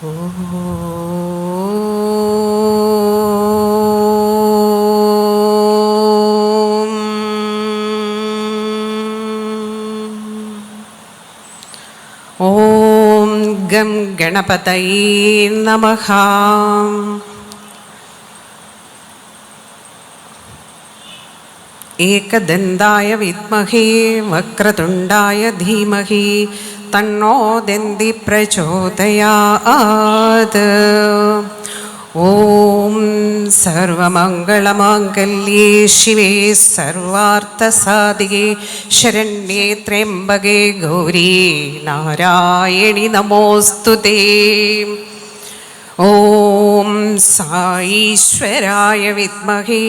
ഓം gum ഗണപതയേ നമഃ. ഏകദന്തായ വിദ്മഹേ വക്രതുണ്ടായ ധീമഹി തന്നോ ദന്തി പ്രചോദയാത്. ഓം സർവമംഗളമാംഗല്യേ ശിവേ സർവാർത്ഥസാധികേ ശരണ്യേ ത്രയംബകേ ഗൗരീ നാരായണി നമോസ്തുതേ. ഓം സായീശ്വരായ വിദ്മഹേ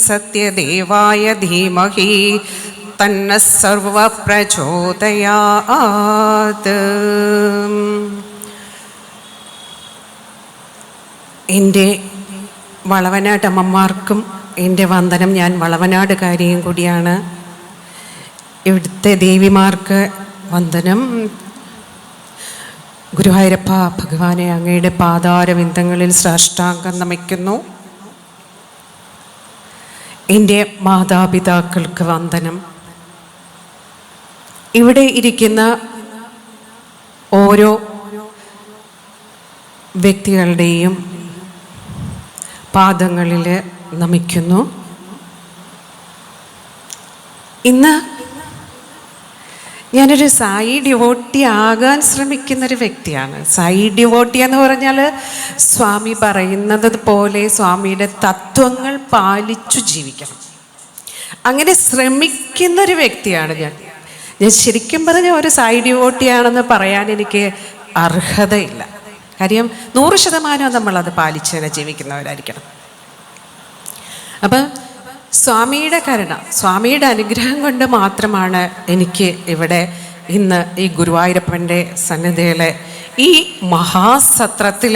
സത്യദേവായ ധീമഹി തന്നഃ സർവഃ പ്രചോദയാത്. എൻ്റെ വളവനാട് അമ്മമാർക്കും എൻ്റെ വന്ദനം. ഞാൻ വളവനാടുകാരിയും കൂടിയാണ്. ഇവിടുത്തെ ദേവിമാർക്ക് വന്ദനം. ഗുരുവായൂരപ്പ ഭഗവാനെ, അങ്ങയുടെ പാതാരവിന്ദങ്ങളിൽ സാഷ്ടാംഗം നമിക്കുന്നു. എൻ്റെ മാതാപിതാക്കൾക്ക് വന്ദനം. ഇവിടെ ഇരിക്കുന്ന ഓരോ വ്യക്തികളുടെയും പാദങ്ങളിൽ നമിക്കുന്നു. ഇന്ന് ഞാനൊരു സായി ഡിവോട്ടി ആകാൻ ശ്രമിക്കുന്നൊരു വ്യക്തിയാണ്. സായി ഡിവോട്ടി എന്ന് പറഞ്ഞാൽ സ്വാമി പറയുന്നത് പോലെ സ്വാമിയുടെ തത്വങ്ങൾ പാലിച്ചു ജീവിക്കണം, അങ്ങനെ ശ്രമിക്കുന്നൊരു വ്യക്തിയാണ് ഞാൻ. ശരിക്കും പറഞ്ഞാൽ ഒരു സായി ഡിവോട്ടിയാണെന്ന് പറയാൻ എനിക്ക് അർഹതയില്ല. കാര്യം 100% നമ്മളത് പാലിച്ച് തന്നെ ജീവിക്കുന്നവരായിരിക്കണം. അപ്പം സ്വാമിയുടെ കരുണ, സ്വാമിയുടെ അനുഗ്രഹം കൊണ്ട് മാത്രമാണ് എനിക്ക് ഇവിടെ ഇന്ന് ഈ ഗുരുവായൂരപ്പൻ്റെ സന്നിധിയിലെ ഈ മഹാസത്രത്തിൽ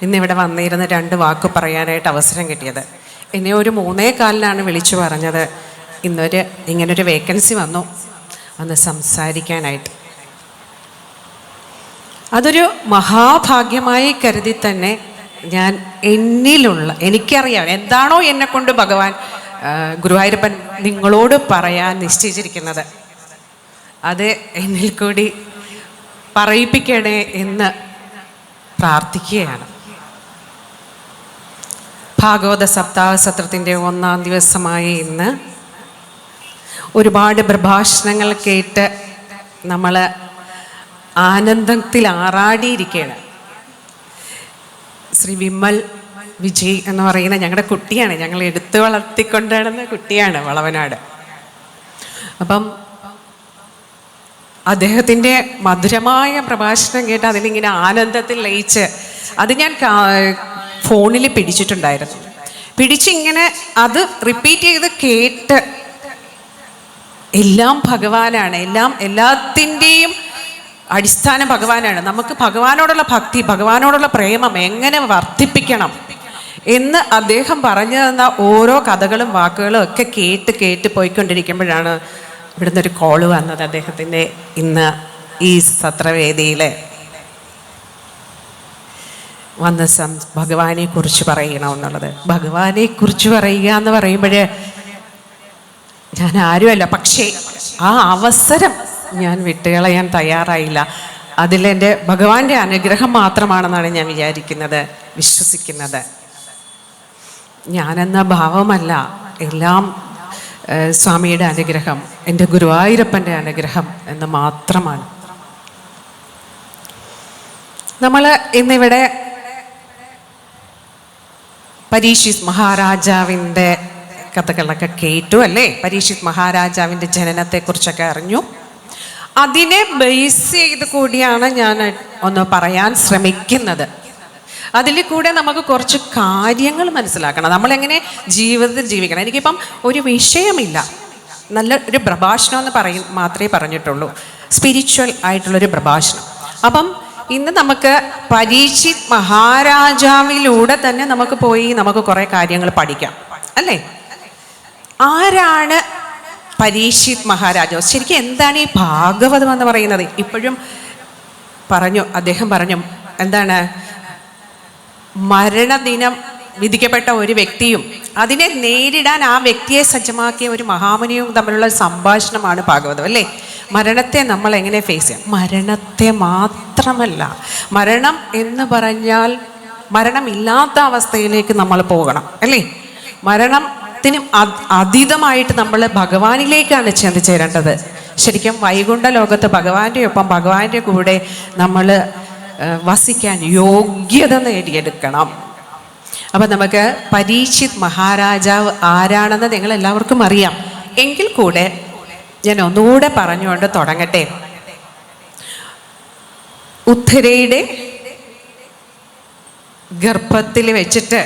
ഇന്നിവിടെ വന്നിരുന്ന 2 വാക്ക് പറയാനായിട്ട് അവസരം കിട്ടിയത്. എന്നെ ഒരു 3:15 വിളിച്ചു പറഞ്ഞത് ഇങ്ങനൊരു വേക്കൻസി വന്നു സംസാരിക്കാനായിട്ട്. അതൊരു മഹാഭാഗ്യമായി കരുതി തന്നെ ഞാൻ എനിക്കറിയാം എന്താണോ എന്നെക്കൊണ്ട് ഭഗവാൻ ഗുരുവായൂരപ്പൻ നിങ്ങളോട് പറയാൻ നിശ്ചയിച്ചിരിക്കുന്നത് അത് എന്നിൽ കൂടി പറയിപ്പിക്കണേ എന്ന് പ്രാർത്ഥിക്കുകയാണ്. ഭാഗവത സപ്താഹ സത്രത്തിൻ്റെ 1-ാം ദിവസമായ ഇന്ന് ഒരുപാട് പ്രഭാഷണങ്ങൾ കേട്ട് നമ്മൾ ആനന്ദത്തിൽ ആറാടിയിരിക്കുകയാണ്. ശ്രീ വിമൽ വിജയ് എന്ന് പറയുന്ന ഞങ്ങളുടെ കുട്ടിയാണ്, ഞങ്ങൾ എടുത്തു വളർത്തിക്കൊണ്ട് നടന്ന കുട്ടിയാണ് വളവനാട്. അപ്പം അദ്ദേഹത്തിൻ്റെ മധുരമായ പ്രഭാഷണം കേട്ട് അതിലിങ്ങനെ ആനന്ദത്തിൽ ലയിച്ച് അത് ഞാൻ ഫോണിൽ പിടിച്ചിട്ടുണ്ടായിരുന്നു. പിടിച്ചിങ്ങനെ അത് റിപ്പീറ്റ് ചെയ്ത് കേട്ട് എല്ലാം ഭഗവാനാണ്, എല്ലാത്തിൻ്റെയും അടിസ്ഥാനം ഭഗവാനാണ്. നമുക്ക് ഭഗവാനോടുള്ള ഭക്തി, ഭഗവാനോടുള്ള പ്രേമം എങ്ങനെ വർദ്ധിപ്പിക്കണം എന്ന് അദ്ദേഹം പറഞ്ഞു തന്ന ഓരോ കഥകളും വാക്കുകളും ഒക്കെ കേട്ട് പോയിക്കൊണ്ടിരിക്കുമ്പോഴാണ് ഇവിടുന്ന് ഒരു കോള് വന്നത്. അദ്ദേഹത്തിൻ്റെ ഇന്ന് ഈ സത്രവേദിയിൽ വന്ന് ഭഗവാനെ കുറിച്ച് പറയണമെന്നുള്ളത്. ഭഗവാനെ കുറിച്ച് പറയുക എന്ന് പറയുമ്പോൾ ഞാൻ ആരുമല്ല, പക്ഷേ ആ അവസരം ഞാൻ വിട്ടുകളയാൻ തയ്യാറായില്ല. അതിലെൻ്റെ ഭഗവാന്റെ അനുഗ്രഹം മാത്രമാണെന്നാണ് ഞാൻ വിശ്വസിക്കുന്നത്. ഞാനെന്ന ഭാവമല്ല, എല്ലാം സ്വാമിയുടെ അനുഗ്രഹം, എൻ്റെ ഗുരുവായൂരപ്പൻ്റെ അനുഗ്രഹം എന്ന് മാത്രമാണ്. നമ്മൾ ഇന്നിവിടെ പരീക്ഷിത് മഹാരാജാവിൻ്റെ കഥകളൊക്കെ കേട്ടു അല്ലേ? പരീക്ഷിത് മഹാരാജാവിൻ്റെ ജനനത്തെക്കുറിച്ചൊക്കെ അറിഞ്ഞു. അതിനെ ബേസ് ചെയ്ത് കൂടിയാണ് ഞാൻ ഒന്ന് പറയാൻ ശ്രമിക്കുന്നത്. അതിൽ കൂടെ നമുക്ക് കുറച്ച് കാര്യങ്ങൾ മനസ്സിലാക്കണം, നമ്മളെങ്ങനെ ജീവിതത്തിൽ ജീവിക്കണം. എനിക്കിപ്പം ഒരു വിഷയമില്ല, നല്ല ഒരു പ്രഭാഷണം എന്ന് മാത്രമേ പറഞ്ഞിട്ടുള്ളൂ, സ്പിരിച്വൽ ആയിട്ടുള്ളൊരു പ്രഭാഷണം. അപ്പം ഇന്ന് നമുക്ക് പരീക്ഷിത് മഹാരാജാവിലൂടെ തന്നെ നമുക്ക് കുറേ കാര്യങ്ങൾ പഠിക്കാം അല്ലേ? ആരാണ് പരീക്ഷിത് മഹാരാജാവ്? ശരിക്കും എന്താണ് ഈ ഭാഗവതം എന്ന് പറയുന്നത്? ഇപ്പോഴും അദ്ദേഹം പറഞ്ഞു എന്താണ്, മരണദിനം വിധിക്കപ്പെട്ട ഒരു വ്യക്തിയും അതിനെ നേരിടാൻ ആ വ്യക്തിയെ സജ്ജമാക്കിയ ഒരു മഹാമുനിയും തമ്മിലുള്ള സംഭാഷണമാണ് ഭാഗവതം, അല്ലേ? മരണത്തെ നമ്മൾ എങ്ങനെ ഫേസ് ചെയ്യാം? മരണത്തെ മാത്രമല്ല, മരണം എന്ന് പറഞ്ഞാൽ മരണമില്ലാത്ത അവസ്ഥയിലേക്ക് നമ്മൾ പോകണം, അല്ലേ? മരണത്തിനും അതീതമായിട്ട് നമ്മൾ ഭഗവാനിലേക്കാണ് ചെന്നുചേരേണ്ടത്. ശരിക്കും വൈകുണ്ഠ ലോകത്ത് ഭഗവാന്റെ ഒപ്പം ഭഗവാന്റെ കൂടെ നമ്മൾ വസിക്കാൻ യോഗ്യത നേടിയെടുക്കണം. അപ്പം നമുക്ക് പരീക്ഷിത് മഹാരാജാവ് ആരാണെന്ന് നിങ്ങൾ എല്ലാവർക്കും അറിയാം. എങ്കിൽ കൂടെ ഞാൻ ഒന്നുകൂടെ പറഞ്ഞുകൊണ്ട് തുടങ്ങട്ടെ. ഉത്തരയുടെ ഗർഭത്തിൽ വെച്ചിട്ട്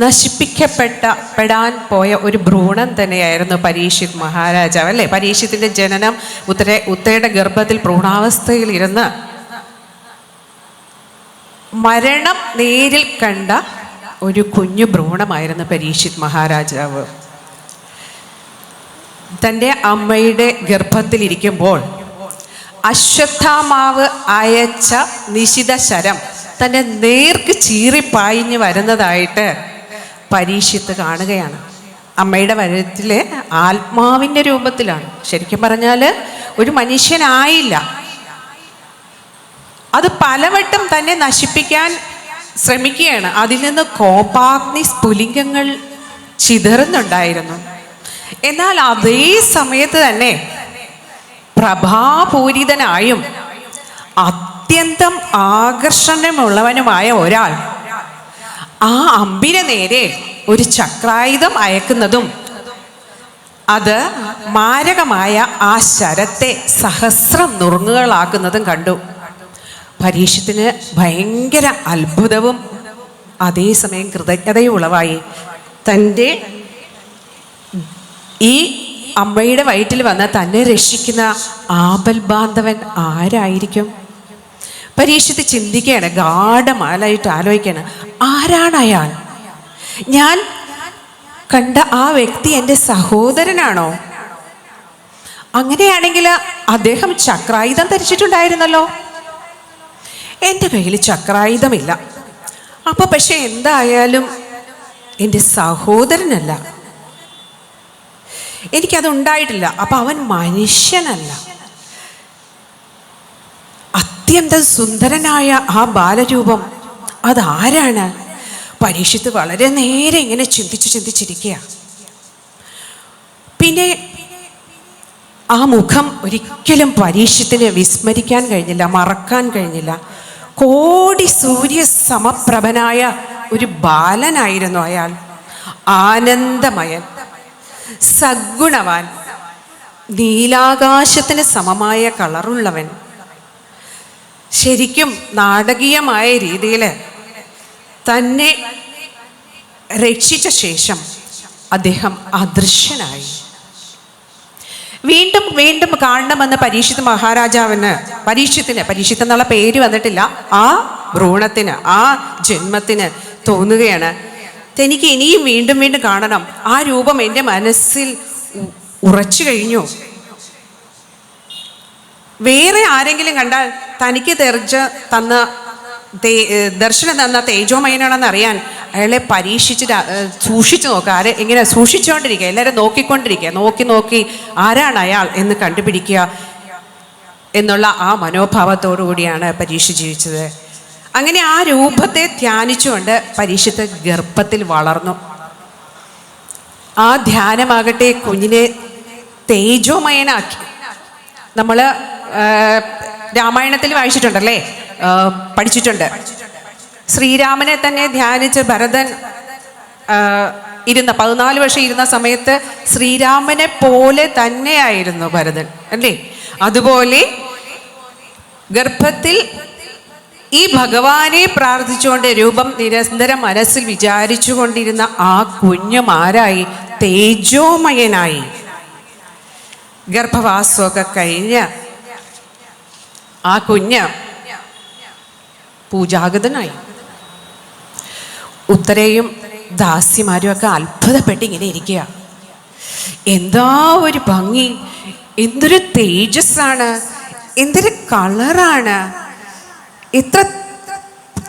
നശിപ്പിക്കപ്പെടാൻ പോയ ഒരു ഭ്രൂണം തന്നെയായിരുന്നു പരീക്ഷിത് മഹാരാജാവ്, അല്ലേ? പരീക്ഷിത്തിന്റെ ജനനം ഉത്തരയുടെ ഗർഭത്തിൽ ഭ്രൂണാവസ്ഥയിൽ ഇരുന്ന് മരണം നേരിൽ കണ്ട ഒരു കുഞ്ഞു ഭ്രൂണമായിരുന്നു പരീക്ഷിത് മഹാരാജാവ്. തൻ്റെ അമ്മയുടെ ഗർഭത്തിലിരിക്കുമ്പോൾ അശ്വത്ഥാമാവ് അയച്ച നിശിത ശരം തൻ്റെ നേർക്ക് ചീറിപ്പായിഞ്ഞ് വരുന്നതായിട്ട് പരീക്ഷിത്ത് കാണുകയാണ്. അമ്മയുടെ വയറ്റിലെ ആത്മാവിൻ്റെ രൂപത്തിലാണ്. ശരിക്കും പറഞ്ഞാൽ ഒരു മനുഷ്യനായില്ല. അത് പലവട്ടം തന്നെ നശിപ്പിക്കാൻ ശ്രമിക്കുകയാണ്. അതിൽ നിന്ന് കോപാഗ്നി സ്ഫുലിംഗങ്ങൾ ചിതറുന്നുണ്ടായിരുന്നു. എന്നാൽ അതേ സമയത്ത് തന്നെ പ്രഭാപൂരിതനായും അത്യന്തം ആകർഷണമുള്ളവനുമായ ഒരാൾ ആ അമ്പിന് നേരെ ഒരു ചക്രായുധം അയക്കുന്നതും അത് മാരകമായ ആ ശരത്തെ സഹസ്രം നുറുങ്ങുകളാക്കുന്നതും കണ്ടു. പരീക്ഷത്തിന് ഭയങ്കര അത്ഭുതവും അതേസമയം കൃതജ്ഞതയും ഉളവായി. തൻ്റെ ഈ അമ്മയുടെ വയറ്റിൽ വന്ന് തന്നെ രക്ഷിക്കുന്ന ആപൽ ബാന്ധവൻ ആരായിരിക്കും? പരീക്ഷിത്ത് ചിന്തിക്കുകയാണ്, ഗാഢമാലായിട്ട് ആലോചിക്കുകയാണ്, ആരാണ് അയാൾ? ഞാൻ കണ്ട ആ വ്യക്തി എൻ്റെ സഹോദരനാണോ? അങ്ങനെയാണെങ്കിൽ അദ്ദേഹം ചക്രായുധം ധരിച്ചിട്ടുണ്ടായിരുന്നല്ലോ. എൻ്റെ കയ്യിൽ ചക്രായുധമില്ല. അപ്പോൾ പക്ഷെ എന്തായാലും എൻ്റെ സഹോദരനല്ല, എനിക്കതുണ്ടായിട്ടില്ല. അപ്പം അവൻ മനുഷ്യനല്ല. അത്യന്തം സുന്ദരനായ ആ ബാലരൂപം അതാരാണ്? പരീക്ഷിത്ത് വളരെ നേരെ ഇങ്ങനെ ചിന്തിച്ചിരിക്കുക. പിന്നെ ആ മുഖം ഒരിക്കലും പരീക്ഷത്തിന് വിസ്മരിക്കാൻ കഴിഞ്ഞില്ല, മറക്കാൻ കഴിഞ്ഞില്ല. കോടി സൂര്യ സമപ്രഭനായ ഒരു ബാലനായിരുന്നു അയാൾ. ആനന്ദമയൻ, സദ്ഗുണവാൻ, നീലാകാശത്തിന് സമമായ കളറുള്ളവൻ. ശരിക്കും നാടകീയമായ രീതിയിൽ തന്നെ രക്ഷിച്ച ശേഷം അദ്ദേഹം അദൃശ്യനായി. വീണ്ടും വീണ്ടും കാണണമെന്ന് പരീക്ഷിത് മഹാരാജാവിന്, പരീക്ഷിത്ത് എന്നുള്ള പേര് വന്നിട്ടില്ല, ആ ഭ്രൂണത്തിന്, ആ ജന്മത്തിന് തോന്നുകയാണ്, എനിക്ക് ഇനിയും വീണ്ടും വീണ്ടും കാണണം. ആ രൂപം എൻ്റെ മനസ്സിൽ ഉറച്ചു കഴിഞ്ഞു. വേറെ ആരെങ്കിലും കണ്ടാൽ തനിക്ക് ദർശനം തന്ന തേജോമയനാണെന്ന് അറിയാൻ അയാളെ സൂക്ഷിച്ചു നോക്കുക. ഇങ്ങനെ സൂക്ഷിച്ചുകൊണ്ടിരിക്കുക, എല്ലാവരും നോക്കിക്കൊണ്ടിരിക്കുക, നോക്കി ആരാണ് അയാൾ എന്ന് കണ്ടുപിടിക്കുക എന്നുള്ള ആ മനോഭാവത്തോടു കൂടിയാണ് പരീക്ഷ ജീവിച്ചത്. അങ്ങനെ ആ രൂപത്തെ ധ്യാനിച്ചുകൊണ്ട് പരീക്ഷത്ത് ഗർഭത്തിൽ വളർന്നു. ആ ധ്യാനമാകട്ടെ കുഞ്ഞിനെ തേജോമയനാക്കി. നമ്മൾ രാമായണത്തിൽ വായിച്ചിട്ടുണ്ടല്ലേ, പഠിച്ചിട്ടുണ്ട്. ശ്രീരാമനെ തന്നെ ധ്യാനിച്ച് ഭരതൻ 14 വർഷം ഇരുന്ന സമയത്ത് ശ്രീരാമനെ പോലെ തന്നെയായിരുന്നു ഭരതൻ, അല്ലേ? അതുപോലെ ഗർഭത്തിൽ ഈ ഭഗവാനെ പ്രാർത്ഥിച്ചുകൊണ്ട് രൂപം നിരന്തരം മനസ്സിൽ വിചാരിച്ചു കൊണ്ടിരുന്ന ആ കുഞ്ഞുമാരായി തേജോമയനായി. ഗർഭവാസമൊക്കെ കഴിഞ്ഞ് ആ കുഞ്ഞ് പൂജാഗതനായി. ഉത്തരയും ദാസിമാരും ഒക്കെ അത്ഭുതപ്പെട്ട് ഇങ്ങനെ ഇരിക്കുക. എന്താ ഒരു ഭംഗി, എന്തൊരു തേജസ്സാണ്, എന്തൊരു കളറാണ്, എത്ര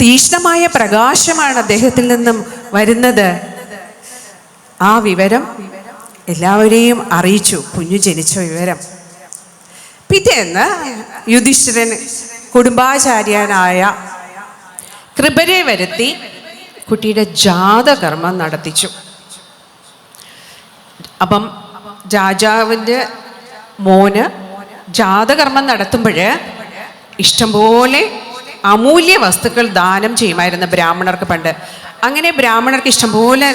തീക്ഷ്ണമായ പ്രകാശമാണ് അദ്ദേഹത്തിൽ നിന്നും വരുന്നത്. ആ വിവരം എല്ലാവരെയും അറിയിച്ചു, കുഞ്ഞു ജനിച്ച വിവരം. പിറ്റേന്ന് യുധിഷ്ഠിരൻ കുടുംബാചാര്യനായ കൃപരെ വരുത്തി കുട്ടിയുടെ ജാതകർമ്മം നടത്തിച്ചു. അപ്പം രാജാവിൻ്റെ മോന് ജാതകർമ്മം നടത്തുമ്പോൾ ഇഷ്ടംപോലെ അമൂല്യ വസ്തുക്കൾ ദാനം ചെയ്യുമായിരുന്നു ബ്രാഹ്മണർക്ക് പണ്ട്. അങ്ങനെ ബ്രാഹ്മണർക്ക് ഇഷ്ടംപോലെ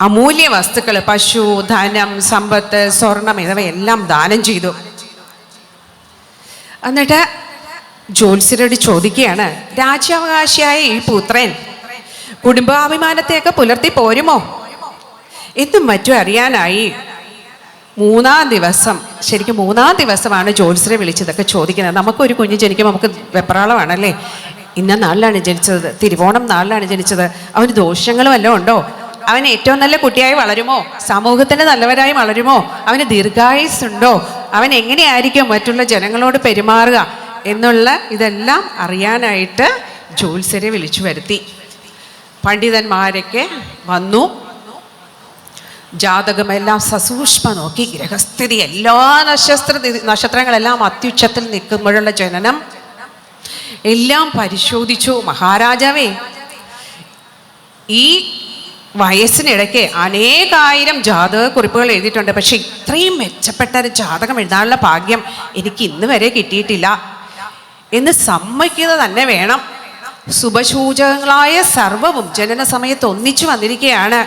അമൂല്യ വസ്തുക്കൾ, പശു, ധനം, സമ്പത്ത്, സ്വർണം എന്നിവയെല്ലാം ദാനം ചെയ്തു. എന്നിട്ട് ജ്യോത്സ്യരോട് ചോദിക്കുകയാണ്, രാജ്യാവകാശിയായ ഈ പുത്രൻ കുടുംബാഭിമാനത്തെയൊക്കെ പുലർത്തി പോരുമോ എന്നും മറ്റും അറിയാനായി മൂന്നാം ദിവസമാണ് ജ്യോത്സ്യരെ വിളിച്ചതൊക്കെ ചോദിക്കുന്നത്. നമുക്കൊരു കുഞ്ഞ് ജനിക്കുമ്പോൾ നമുക്ക് വെപ്രാളമാണല്ലേ, ഇന്ന നാളിലാണ് ജനിച്ചത്, തിരുവോണം നാളിലാണ് ജനിച്ചത്, അവന് ദോഷങ്ങൾ വല്ലതും ഉണ്ടോ, അവൻ ഏറ്റവും നല്ല കുട്ടിയായി വളരുമോ, സമൂഹത്തിന് നല്ലവരായി വളരുമോ, അവന് ദീർഘായുസ്സുണ്ടോ, അവൻ എങ്ങനെയായിരിക്കും മറ്റുള്ള ജനങ്ങളോട് പെരുമാറുക എന്നുള്ള ഇതെല്ലാം അറിയാനായിട്ട് ജ്യോത്സ്യരെ വിളിച്ചു വരുത്തി. പണ്ഡിതന്മാരൊക്കെ വന്നു. ജാതകമെല്ലാം സസൂക്ഷ്മ നോക്കി, ഗ്രഹസ്ഥിതി, എല്ലാ നക്ഷത്രങ്ങളെല്ലാം അത്യുച്ചത്തിൽ നിൽക്കുമ്പോഴുള്ള ജനനം എല്ലാം പരിശോധിച്ചു. മഹാരാജാവേ, ഈ വയസ്സിനിടയ്ക്ക് അനേകായിരം ജാതകക്കുറിപ്പുകൾ എഴുതിയിട്ടുണ്ട്, പക്ഷെ ഇത്രയും മെച്ചപ്പെട്ട ഒരു ജാതകം എഴുതാനുള്ള ഭാഗ്യം എനിക്ക് ഇന്ന് വരെ കിട്ടിയിട്ടില്ല എന്ന് സമ്മതിക്കുന്നത് തന്നെ വേണം. ശുഭസൂചകങ്ങളായ സർവവും ജനന സമയത്ത് ഒന്നിച്ചു വന്നിരിക്കുകയാണ്.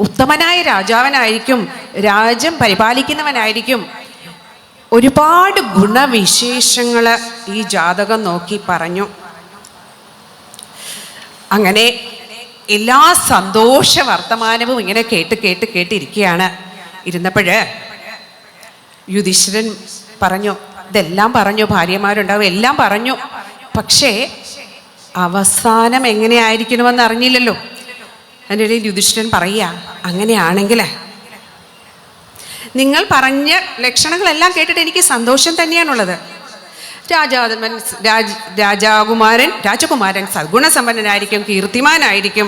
ഉത്തമനായ രാജാവനായിരിക്കും, രാജ്യം പരിപാലിക്കുന്നവനായിരിക്കും. ഒരുപാട് ഗുണവിശേഷങ്ങൾ ഈ ജാതകം നോക്കി പറഞ്ഞു. അങ്ങനെ എല്ലാ സന്തോഷ വർത്തമാനവും ഇങ്ങനെ കേട്ടിരിക്കുകയാണ്. ഇരുന്നപ്പോഴ് യുധിഷ്ഠിരൻ പറഞ്ഞു, ഇതെല്ലാം പറഞ്ഞു, ഭാര്യമാരുണ്ടാവും, എല്ലാം പറഞ്ഞു, പക്ഷേ അവസാനം എങ്ങനെയായിരിക്കണമെന്ന് അറിഞ്ഞില്ലല്ലോ. അതിൻ്റെ ഇടയിൽ യുധിഷ്ഠിരൻ പറയുക, അങ്ങനെയാണെങ്കിൽ നിങ്ങൾ പറഞ്ഞ ലക്ഷണങ്ങളെല്ലാം കേട്ടിട്ട് എനിക്ക് സന്തോഷം തന്നെയാണുള്ളത്. രാജകുമാരൻ സദ്ഗുണസമ്പന്നനായിരിക്കും, കീർത്തിമാനായിരിക്കും,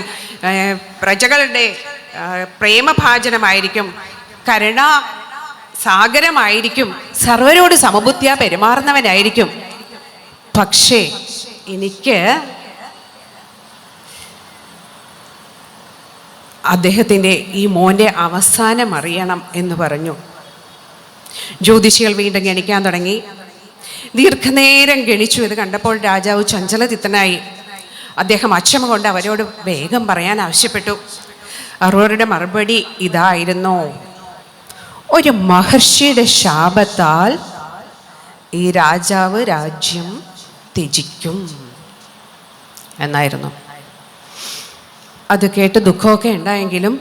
പ്രജകളുടെ പ്രേമഭാജനമായിരിക്കും, കരുണാ സാഗരമായിരിക്കും, സർവരോട് സമബുദ്ധിയാ പെരുമാറുന്നവനായിരിക്കും. പക്ഷേ എനിക്ക് അദ്ദേഹത്തിൻ്റെ ഈ മോൻ്റെ അവസാനം അറിയണം എന്ന് പറഞ്ഞു. ജ്യോതിഷികൾ വീണ്ടും ഗണിക്കാൻ തുടങ്ങി. ദീർഘനേരം ഗണിച്ചു. ഇത് കണ്ടപ്പോൾ രാജാവ് ചഞ്ചലചിത്തനായി. അദ്ദേഹം അക്ഷമ കൊണ്ട് അവരോട് വേഗം പറയാൻ ആവശ്യപ്പെട്ടു. അവരുടെ മറുപടി ഇതായിരുന്നു: ഒരു മഹർഷിയുടെ ശാപത്താൽ ഈ രാജാവ് രാജ്യം ത്യജിക്കും എന്നായിരുന്നു. അത് കേട്ട് ദുഃഖമൊക്കെ ഉണ്ടായെങ്കിലും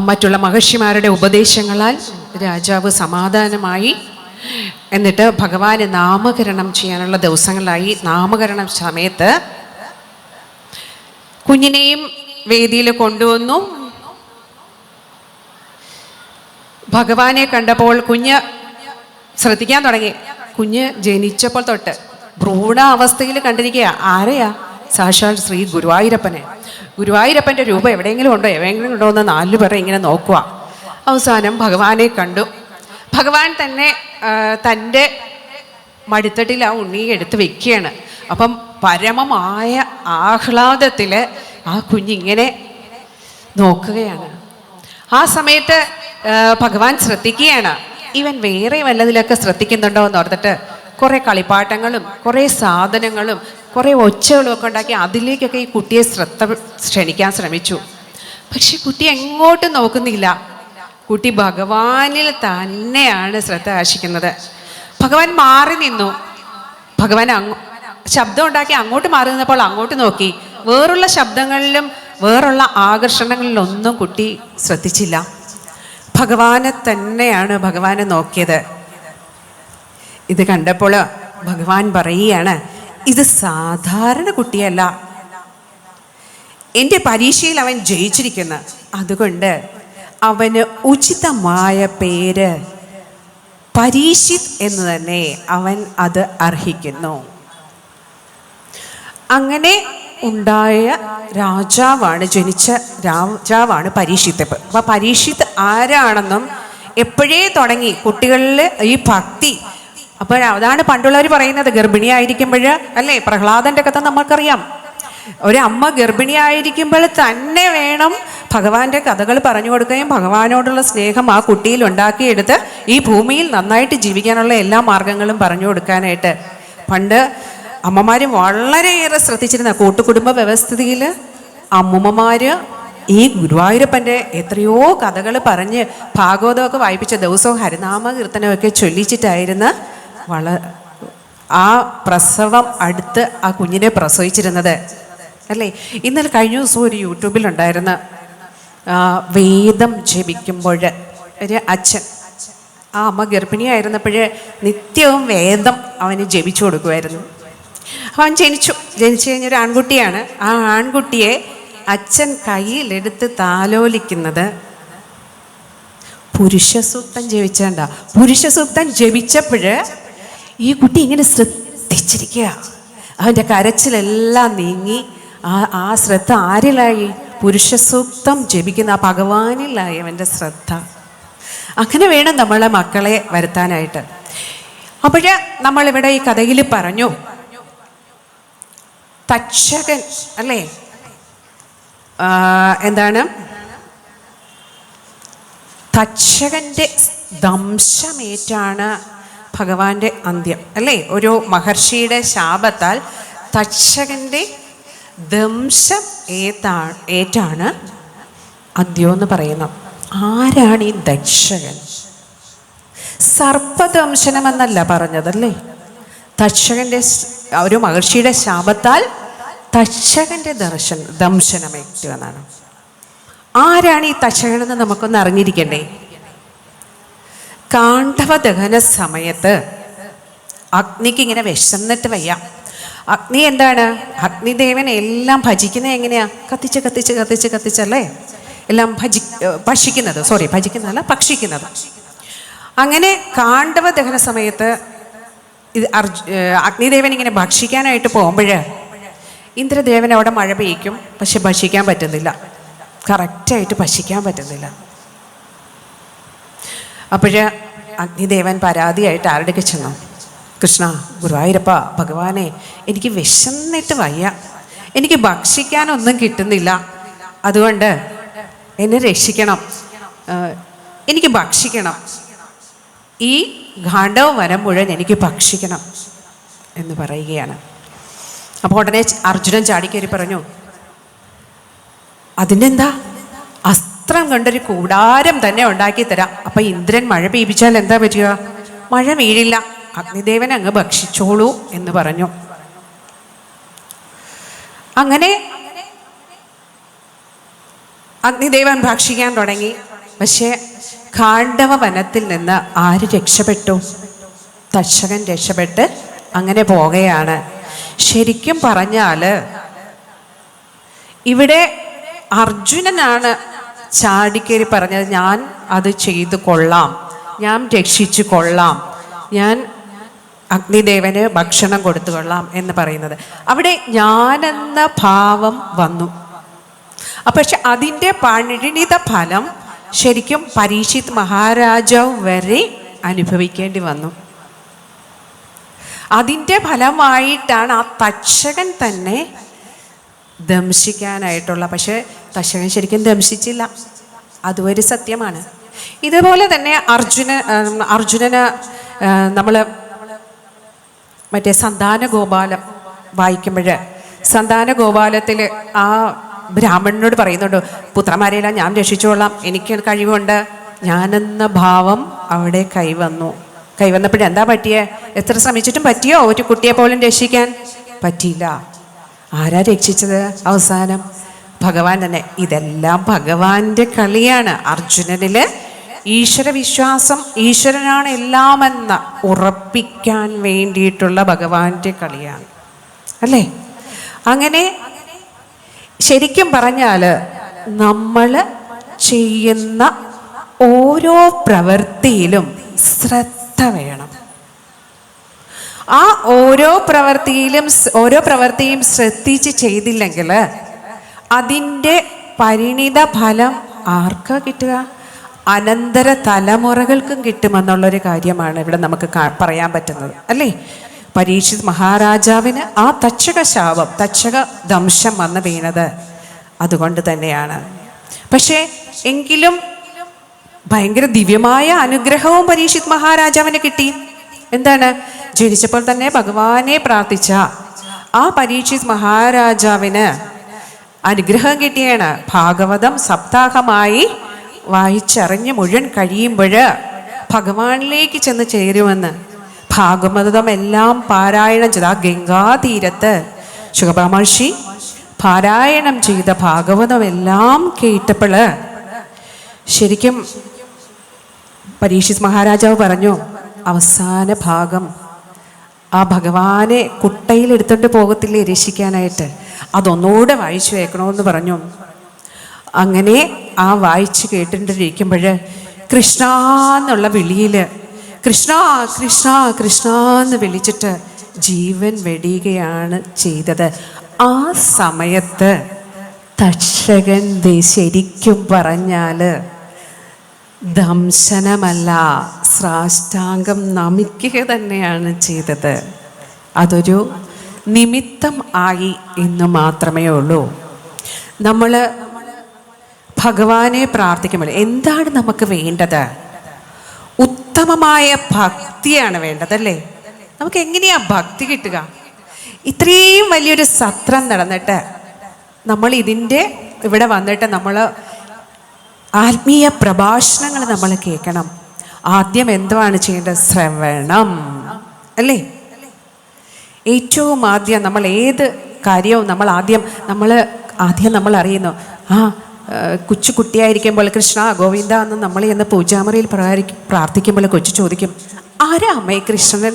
മറ്റുള്ള മഹർഷിമാരുടെ ഉപദേശങ്ങളാൽ രാജാവ് സമാധാനമായി. എന്നിട്ട് ഭഗവാന് നാമകരണം ചെയ്യാനുള്ള ദിവസങ്ങളായി. നാമകരണ സമയത്ത് കുഞ്ഞിനെയും വേദിയിൽ കൊണ്ടുവന്നു. ഭഗവാനെ കണ്ടപ്പോൾ കുഞ്ഞ് ശ്രദ്ധിക്കാൻ തുടങ്ങി. കുഞ്ഞ് ജനിച്ചപ്പോൾ തൊട്ട് ഭ്രൂണ അവസ്ഥയിൽ കണ്ടിരിക്കുക. ആരെയാ? സാക്ഷാൽ ശ്രീ ഗുരുവായൂരപ്പനെ. ഗുരുവായൂരപ്പൻ്റെ രൂപം എവിടെയെങ്കിലും ഉണ്ടോ എന്ന് 4 പേരെ ഇങ്ങനെ നോക്കുക. അവസാനം ഭഗവാനെ കണ്ടു. ഭഗവാൻ തന്നെ തൻ്റെ മടിത്തട്ടിൽ ആ ഉണ്ണിയെ എടുത്ത് വെക്കുകയാണ്. അപ്പം പരമമായ ആഹ്ലാദത്തിൽ ആ കുഞ്ഞിങ്ങനെ നോക്കുകയാണ്. ആ സമയത്ത് ഭഗവാൻ ശ്രദ്ധിക്കുകയാണ്. ഇവൻ വേറെ വല്ലതിലൊക്കെ ശ്രദ്ധിക്കുന്നുണ്ടോ എന്ന് ഓർത്തിട്ട് കുറേ കളിപ്പാട്ടങ്ങളും കുറേ സാധനങ്ങളും കുറേ ഒച്ചകളും ഒക്കെ ഉണ്ടാക്കി അതിലേക്കൊക്കെ ഈ കുട്ടിയെ ക്ഷണിക്കാൻ ശ്രമിച്ചു. പക്ഷെ കുട്ടി എങ്ങോട്ടും നോക്കുന്നില്ല. കുട്ടി ഭഗവാനിൽ തന്നെയാണ് ശ്രദ്ധ ആകർഷിക്കുന്നത്. ഭഗവാൻ മാറി നിന്നു. ഭഗവാൻ ശബ്ദം ഉണ്ടാക്കി അങ്ങോട്ട് മാറി നിന്നപ്പോൾ അങ്ങോട്ട് നോക്കി. വേറുള്ള ശബ്ദങ്ങളിലും വേറുള്ള ആകർഷണങ്ങളിലൊന്നും കുട്ടി ശ്രദ്ധിച്ചില്ല. ഭഗവാനെ തന്നെയാണ് ഭഗവാനെ നോക്കിയത്. ഇത് കണ്ടപ്പോൾ ഭഗവാൻ പറയുകയാണ്, ഇത് സാധാരണ കുട്ടിയല്ല, എൻ്റെ പരീക്ഷയിൽ അവൻ ജയിച്ചിരിക്കുന്നു. അതുകൊണ്ട് അവന് ഉചിതമായ പേര് പരീക്ഷിത് എന്ന് തന്നെ അവൻ അത് അർഹിക്കുന്നു. അങ്ങനെ ഉണ്ടായ രാജാവാണ്, ജനിച്ച രാജാവാണ് പരീക്ഷിത്ത്. അപ്പം പരീക്ഷിത്ത് ആരാണെന്നും എപ്പോഴേ തുടങ്ങി കുട്ടികളിൽ ഈ ഭക്തി. അപ്പോൾ അതാണ് പണ്ടുള്ളവർ പറയുന്നത്, ഗർഭിണിയായിരിക്കുമ്പോൾ അല്ലേ, പ്രഹ്ലാദൻ്റെ കഥ നമുക്കറിയാം. ഒരമ്മ ഗർഭിണിയായിരിക്കുമ്പോൾ തന്നെ വേണം ഭഗവാന്റെ കഥകൾ പറഞ്ഞു കൊടുക്കുകയും ഭഗവാനോടുള്ള സ്നേഹം ആ കുട്ടിയിൽ ഉണ്ടാക്കിയെടുത്ത് ഈ ഭൂമിയിൽ നന്നായിട്ട് ജീവിക്കാനുള്ള എല്ലാ മാർഗങ്ങളും പറഞ്ഞു കൊടുക്കാനായിട്ട്. പണ്ട് അമ്മമാർ വളരെയേറെ ശ്രദ്ധിച്ചിരുന്ന കൂട്ടുകുടുംബ വ്യവസ്ഥിതിയിൽ അമ്മൂമ്മമാർ ഈ ഗുരുവായൂരപ്പൻ്റെ എത്രയോ കഥകൾ പറഞ്ഞ് ഭാഗവതമൊക്കെ വായിപ്പിച്ച ദിവസവും ഹരിനാമ കീർത്തനമൊക്കെ ചൊല്ലിച്ചിട്ടായിരുന്നു ആ പ്രസവം അടുത്ത് ആ കുഞ്ഞിനെ പ്രസവിച്ചിരുന്നത് അല്ലേ. ഇന്നലെ കഴിഞ്ഞ ദിവസം ഒരു യൂട്യൂബിലുണ്ടായിരുന്ന വേദം ജപിക്കുമ്പോൾ ഒരു അച്ഛൻ, ആ അമ്മ ഗർഭിണിയായിരുന്നപ്പോൾ നിത്യവും വേദം അവന് ജപിച്ചു കൊടുക്കുമായിരുന്നു. അപ്പോൾ അവൻ ജനിച്ചു കഴിഞ്ഞൊരു ആൺകുട്ടിയാണ്. ആ ആൺകുട്ടിയെ അച്ഛൻ കയ്യിലെടുത്ത് താലോലിക്കുന്നത് പുരുഷസൂക്തം ജപിച്ചണ്ട. പുരുഷസൂക്തം ജപിച്ചപ്പോൾ ഈ കുട്ടി ഇങ്ങനെ ശ്രദ്ധിച്ചിരിക്കുക. അവൻ്റെ കരച്ചിലെല്ലാം നീങ്ങി ആ ശ്രദ്ധ ആരിലായി? പുരുഷസൂക്തം ജപിക്കുന്ന ആ ഭഗവാനിലായി അവൻ്റെ ശ്രദ്ധ. അങ്ങനെ വേണം നമ്മളെ മക്കളെ വരുത്താനായിട്ട്. അപ്പോഴ് നമ്മളിവിടെ ഈ കഥയിൽ പറഞ്ഞു, തക്ഷകൻ അല്ലേ, എന്താണ്, തക്ഷകൻ്റെ ദംശമേറ്റാണ് ഭഗവാന്റെ അന്ത്യം അല്ലേ. ഒരു മഹർഷിയുടെ ശാപത്താൽ തക്ഷകൻ്റെ ദംശം ഏറ്റാണ് അന്ത്യം എന്ന് പറയുന്നത്. ആരാണ് ഈ തക്ഷകൻ? സർപ്പദംശനം എന്നല്ല പറഞ്ഞതല്ലേ, തക്ഷകൻ്റെ ഒരു മഹർഷിയുടെ ശാപത്താൽ തക്ഷകൻ്റെ ദംശനമേറ്റു എന്നാണ്. ആരാണ് ഈ തക്ഷകനെന്ന് നമുക്കൊന്ന് അറിഞ്ഞിരിക്കണ്ടേ. കാണ്ഡവ ദഹന സമയത്ത് അഗ്നിക്ക് ഇങ്ങനെ വിശന്നിട്ട് വയ്യ. അഗ്നി എന്താണ്? അഗ്നിദേവൻ എല്ലാം ഭജിക്കുന്നത് എങ്ങനെയാ? കത്തിച്ച് കത്തിച്ച് കത്തിച്ച് കത്തിച്ചല്ലേ എല്ലാം ഭക്ഷിക്കുന്നത്. ഭജിക്കുന്നതല്ല, ഭക്ഷിക്കുന്നത്. അങ്ങനെ കാണ്ഡവ ദഹന സമയത്ത് അഗ്നിദേവൻ ഇങ്ങനെ ഭക്ഷിക്കാനായിട്ട് പോകുമ്പോൾ ഇന്ദ്രദേവൻ അവിടെ മഴ പെയ്ക്കും, പക്ഷെ ഭക്ഷിക്കാൻ പറ്റുന്നില്ല, കറക്റ്റായിട്ട് ഭക്ഷിക്കാൻ പറ്റുന്നില്ല. അപ്പോഴ് അഗ്നിദേവൻ പരാതിയായിട്ട് ആരുടെയൊക്കെ ചെന്നു? കൃഷ്ണ, ഗുരുവായൂരപ്പ, ഭഗവാനെ, എനിക്ക് വിശന്നിട്ട് വയ്യ, എനിക്ക് ഭക്ഷിക്കാനൊന്നും കിട്ടുന്നില്ല, അതുകൊണ്ട് എന്നെ രക്ഷിക്കണം, എനിക്ക് ഭക്ഷിക്കണം, ഈ ഗാണ്ഡവ വനം മുഴുവൻ എനിക്ക് ഭക്ഷിക്കണം എന്ന് പറയുകയാണ്. അപ്പോൾ ഉടനെ അർജുനൻ ചാടിക്കയറി പറഞ്ഞു, അതിനെന്താ, അസ്ത്രം കൊണ്ടൊരു കൂടാരം തന്നെ ഉണ്ടാക്കി തരാം. അപ്പം ഇന്ദ്രൻ മഴ പെയ്യിച്ചാൽ എന്താ പറ്റുക? മഴ വീഴില്ല, അഗ്നിദേവൻ അങ്ങ് ഭക്ഷിച്ചോളൂ എന്ന് പറഞ്ഞു. അങ്ങനെ അഗ്നിദേവൻ ഭക്ഷിക്കാൻ തുടങ്ങി. പക്ഷേ കാണ്ഡവ വനത്തിൽ നിന്ന് ആര് രക്ഷപ്പെട്ടു? തക്ഷകൻ രക്ഷപ്പെട്ട് അങ്ങനെ പോകുകയാണ്. ശരിക്കും പറഞ്ഞാൽ ഇവിടെ അർജുനനാണ് ചാടിക്കേറി പറഞ്ഞത്, ഞാൻ അത് ചെയ്തു കൊള്ളാം, ഞാൻ രക്ഷിച്ചു കൊള്ളാം, ഞാൻ അഗ്നിദേവന് ഭക്ഷണം കൊടുത്തു കൊള്ളാം എന്ന് പറയുന്നത്. അവിടെ ഞാനെന്ന ഭാവം വന്നു. പക്ഷെ അതിൻ്റെ പരിണിത ഫലം ശരിക്കും പരീക്ഷിത് മഹാരാജാവ് വരെ അനുഭവിക്കേണ്ടി വന്നു. അതിൻ്റെ ഫലമായിട്ടാണ് ആ തക്ഷകൻ തന്നെ ദംശിക്കാനായിട്ടുള്ള, പക്ഷേ തക്ഷകൻ ശരിക്കും ദംശിച്ചില്ല, അതുവരെ സത്യമാണ്. ഇതുപോലെ തന്നെ അർജുനന് നമ്മൾ മറ്റേ സന്താന ഗോപാലം വായിക്കുമ്പോൾ സന്താന ഗോപാലത്തിൽ ആ ബ്രാഹ്മണനോട് പറയുന്നുണ്ട്, പുത്രന്മാരെല്ലാം ഞാൻ രക്ഷിച്ചോളാം, എനിക്ക് കഴിവുണ്ട്, ഞാനെന്ന ഭാവം അവിടെ കൈവന്നപ്പോഴെന്താ പറ്റിയേ? എത്ര ശ്രമിച്ചിട്ടും പറ്റിയോ ഒരു കുട്ടിയെ പോലും രക്ഷിക്കാൻ? പറ്റിയില്ല. ആരാ രക്ഷിച്ചത് അവസാനം? ഭഗവാൻ തന്നെ. ഇതെല്ലാം ഭഗവാന്റെ കളിയാണ്. അർജുനനില് ഈശ്വരവിശ്വാസം, ഈശ്വരനാണ് എല്ലാമെന്ന ഉറപ്പിക്കാൻ വേണ്ടിയിട്ടുള്ള ഭഗവാന്റെ കളിയാണ് അല്ലേ. അങ്ങനെ ശരിക്കും പറഞ്ഞാൽ നമ്മൾ ചെയ്യുന്ന ഓരോ പ്രവൃത്തിയിലും ശ്രദ്ധ ശ്രദ്ധ വേണം. ആ ഓരോ പ്രവൃത്തിയും ശ്രദ്ധിച്ച് ചെയ്തില്ലെങ്കിൽ അതിൻ്റെ പരിണിത ഫലം ആർക്കാ കിട്ടുക? അനന്തര തലമുറകൾക്കും കിട്ടുമെന്നുള്ളൊരു കാര്യമാണ് ഇവിടെ നമുക്ക് പറയാൻ പറ്റുന്നത്, അല്ലേ? പരീക്ഷിത് മഹാരാജാവിന് ആ തക്ഷക ദംശം വന്ന് വീണത് അതുകൊണ്ട് തന്നെയാണ്. പക്ഷേ എങ്കിലും ഭയങ്കര ദിവ്യമായ അനുഗ്രഹവും പരീക്ഷിത് മഹാരാജാവിന് കിട്ടി. എന്താണ്? ജനിച്ചപ്പോൾ തന്നെ ഭഗവാനെ പ്രാർത്ഥിച്ച ആ പരീക്ഷിത് മഹാരാജാവിന് അനുഗ്രഹം കിട്ടിയാണ്. ഭാഗവതം സപ്താഹമായി വായിച്ചറിഞ്ഞ് മുഴുവൻ കഴിയുമ്പോൾ ഭഗവാനിലേക്ക് ചെന്ന് ചേരുമെന്ന്. ഭാഗവതം എല്ലാം പാരായണം ചെയ്ത ആ ഗംഗാതീരത്ത് ശുകമഹർഷി പാരായണം ചെയ്ത ഭാഗവതം എല്ലാം കേട്ടപ്പോൾ ശരിക്കും പരീക്ഷിത് മഹാരാജാവ് പറഞ്ഞു, അവസാന ഭാഗം ആ ഭഗവാനെ കുട്ടയിലെടുത്തോണ്ട് പോകത്തില്ലേ രക്ഷിക്കാനായിട്ട്, അതൊന്നുകൂടെ വായിച്ചു കേൾക്കണമെന്ന് പറഞ്ഞു. അങ്ങനെ ആ വായിച്ച് കേട്ടിട്ടിരിക്കുമ്പോൾ കൃഷ്ണ എന്നുള്ള വിളിയിൽ കൃഷ്ണ കൃഷ്ണ കൃഷ്ണ എന്ന് വിളിച്ചിട്ട് ജീവൻ വെടിയുകയാണ് ചെയ്തത്. ആ സമയത്ത് തക്ഷകൻ ശരിക്കും പറഞ്ഞാൽ ദംശനമല്ല, സാഷ്ടാംഗം നമിക്കുക തന്നെയാണ് ചെയ്തത്. അതൊരു നിമിത്തം ആയി എന്ന് മാത്രമേ ഉള്ളൂ. നമ്മൾ ഭഗവാനെ പ്രാർത്ഥിക്കുമ്പോൾ എന്താണ് നമുക്ക് വേണ്ടത്? ഉത്തമമായ ഭക്തിയാണ് വേണ്ടതല്ലേ? നമുക്ക് എങ്ങനെയാ ഭക്തി കിട്ടുക? ഇത്രയും വലിയൊരു സത്രം നടന്നിട്ട് നമ്മൾ ഇതിൻ്റെ ഇവിടെ വന്നിട്ട് നമ്മൾ ആത്മീയ പ്രഭാഷണങ്ങൾ നമ്മൾ കേൾക്കണം. ആദ്യം എന്താണ് ചെയ്യേണ്ടത്? ശ്രവണം, അല്ലേ? ഏറ്റവും ആദ്യം നമ്മൾ ഏത് കാര്യവും നമ്മൾ അറിയുന്നു. കൊച്ചു കുട്ടിയായിരിക്കുമ്പോൾ കൃഷ്ണ ഗോവിന്ദ എന്ന് നമ്മൾ എന്ന് പൂജാമുറിയിൽ പ്രാർത്ഥിക്കുമ്പോൾ കൊച്ചു ചോദിക്കും, ആരാ അമ്മേ കൃഷ്ണൻ?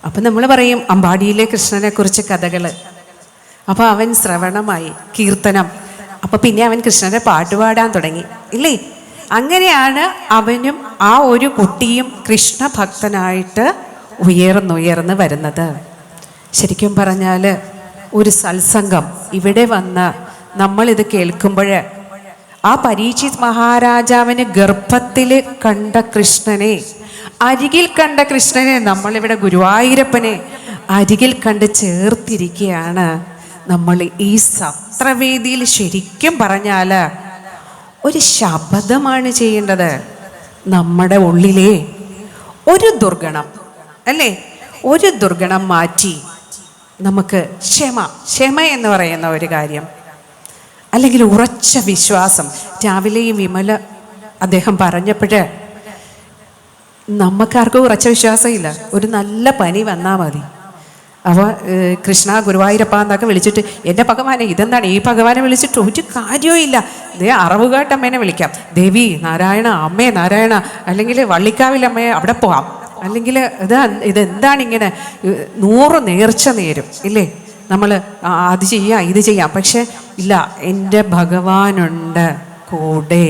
അപ്പം നമ്മൾ പറയും അമ്പാടിയിലെ കൃഷ്ണനെ കുറിച്ച് കഥകൾ. അപ്പോൾ അവൻ ശ്രവണമായി, കീർത്തനം. അപ്പോൾ പിന്നെ അവൻ കൃഷ്ണനെ പാട്ടുപാടാൻ തുടങ്ങി, ഇല്ലേ? അങ്ങനെയാണ് അവനും ആ ഒരു കുട്ടിയും കൃഷ്ണഭക്തനായിട്ട് ഉയർന്നുയർന്ന് വരുന്നത്. ശരിക്കും പറഞ്ഞാൽ ഒരു സത്സംഗം ഇവിടെ വന്ന് നമ്മളിത് കേൾക്കുമ്പോൾ ആ പരീക്ഷിത് മഹാരാജാവിന് ഗർഭത്തിൽ കണ്ട കൃഷ്ണനെ, അരികിൽ കണ്ട കൃഷ്ണനെ, നമ്മളിവിടെ ഗുരുവായൂരപ്പനെ അരികിൽ കണ്ട് ചേർത്തിരിക്കുകയാണ് നമ്മൾ ഈ സത്രവേദിയിൽ. ശരിക്കും പറഞ്ഞാൽ ഒരു ശബ്ദമാണ് ചെയ്യേണ്ടത്. നമ്മുടെ ഉള്ളിലെ ഒരു ദുർഗണം, അല്ലേ? ഒരു ദുർഗണം മാറ്റി നമുക്ക് ക്ഷമ എന്ന് പറയുന്ന ഒരു കാര്യം, അല്ലെങ്കിൽ ഉറച്ച വിശ്വാസം. രാവിലെയും വിമല അദ്ദേഹം പറഞ്ഞപ്പോൾ നമുക്കാർക്കും ഉറച്ച വിശ്വാസമില്ല. ഒരു നല്ല പനി വന്നാൽ മതി, അപ്പോൾ കൃഷ്ണ ഗുരുവായൂരപ്പ എന്നൊക്കെ വിളിച്ചിട്ട് എൻ്റെ ഭഗവാനെ ഇതെന്താണ് ഈ ഭഗവാനെ വിളിച്ചിട്ട് ഒരു കാര്യവും ഇല്ല. അറവുകാട്ടമ്മേനെ വിളിക്കാം, ദേവി നാരായണ, അമ്മേ നാരായണ, അല്ലെങ്കിൽ വള്ളിക്കാവിലമ്മയെ അവിടെ പോകാം, അല്ലെങ്കിൽ ഇതെന്താണ് ഇങ്ങനെ 100 നേർച്ച നേരും, ഇല്ലേ? നമ്മൾ അത് ചെയ്യാം ഇത് ചെയ്യാം. പക്ഷെ ഇല്ല, എൻ്റെ ഭഗവാനുണ്ട് കൂടെ.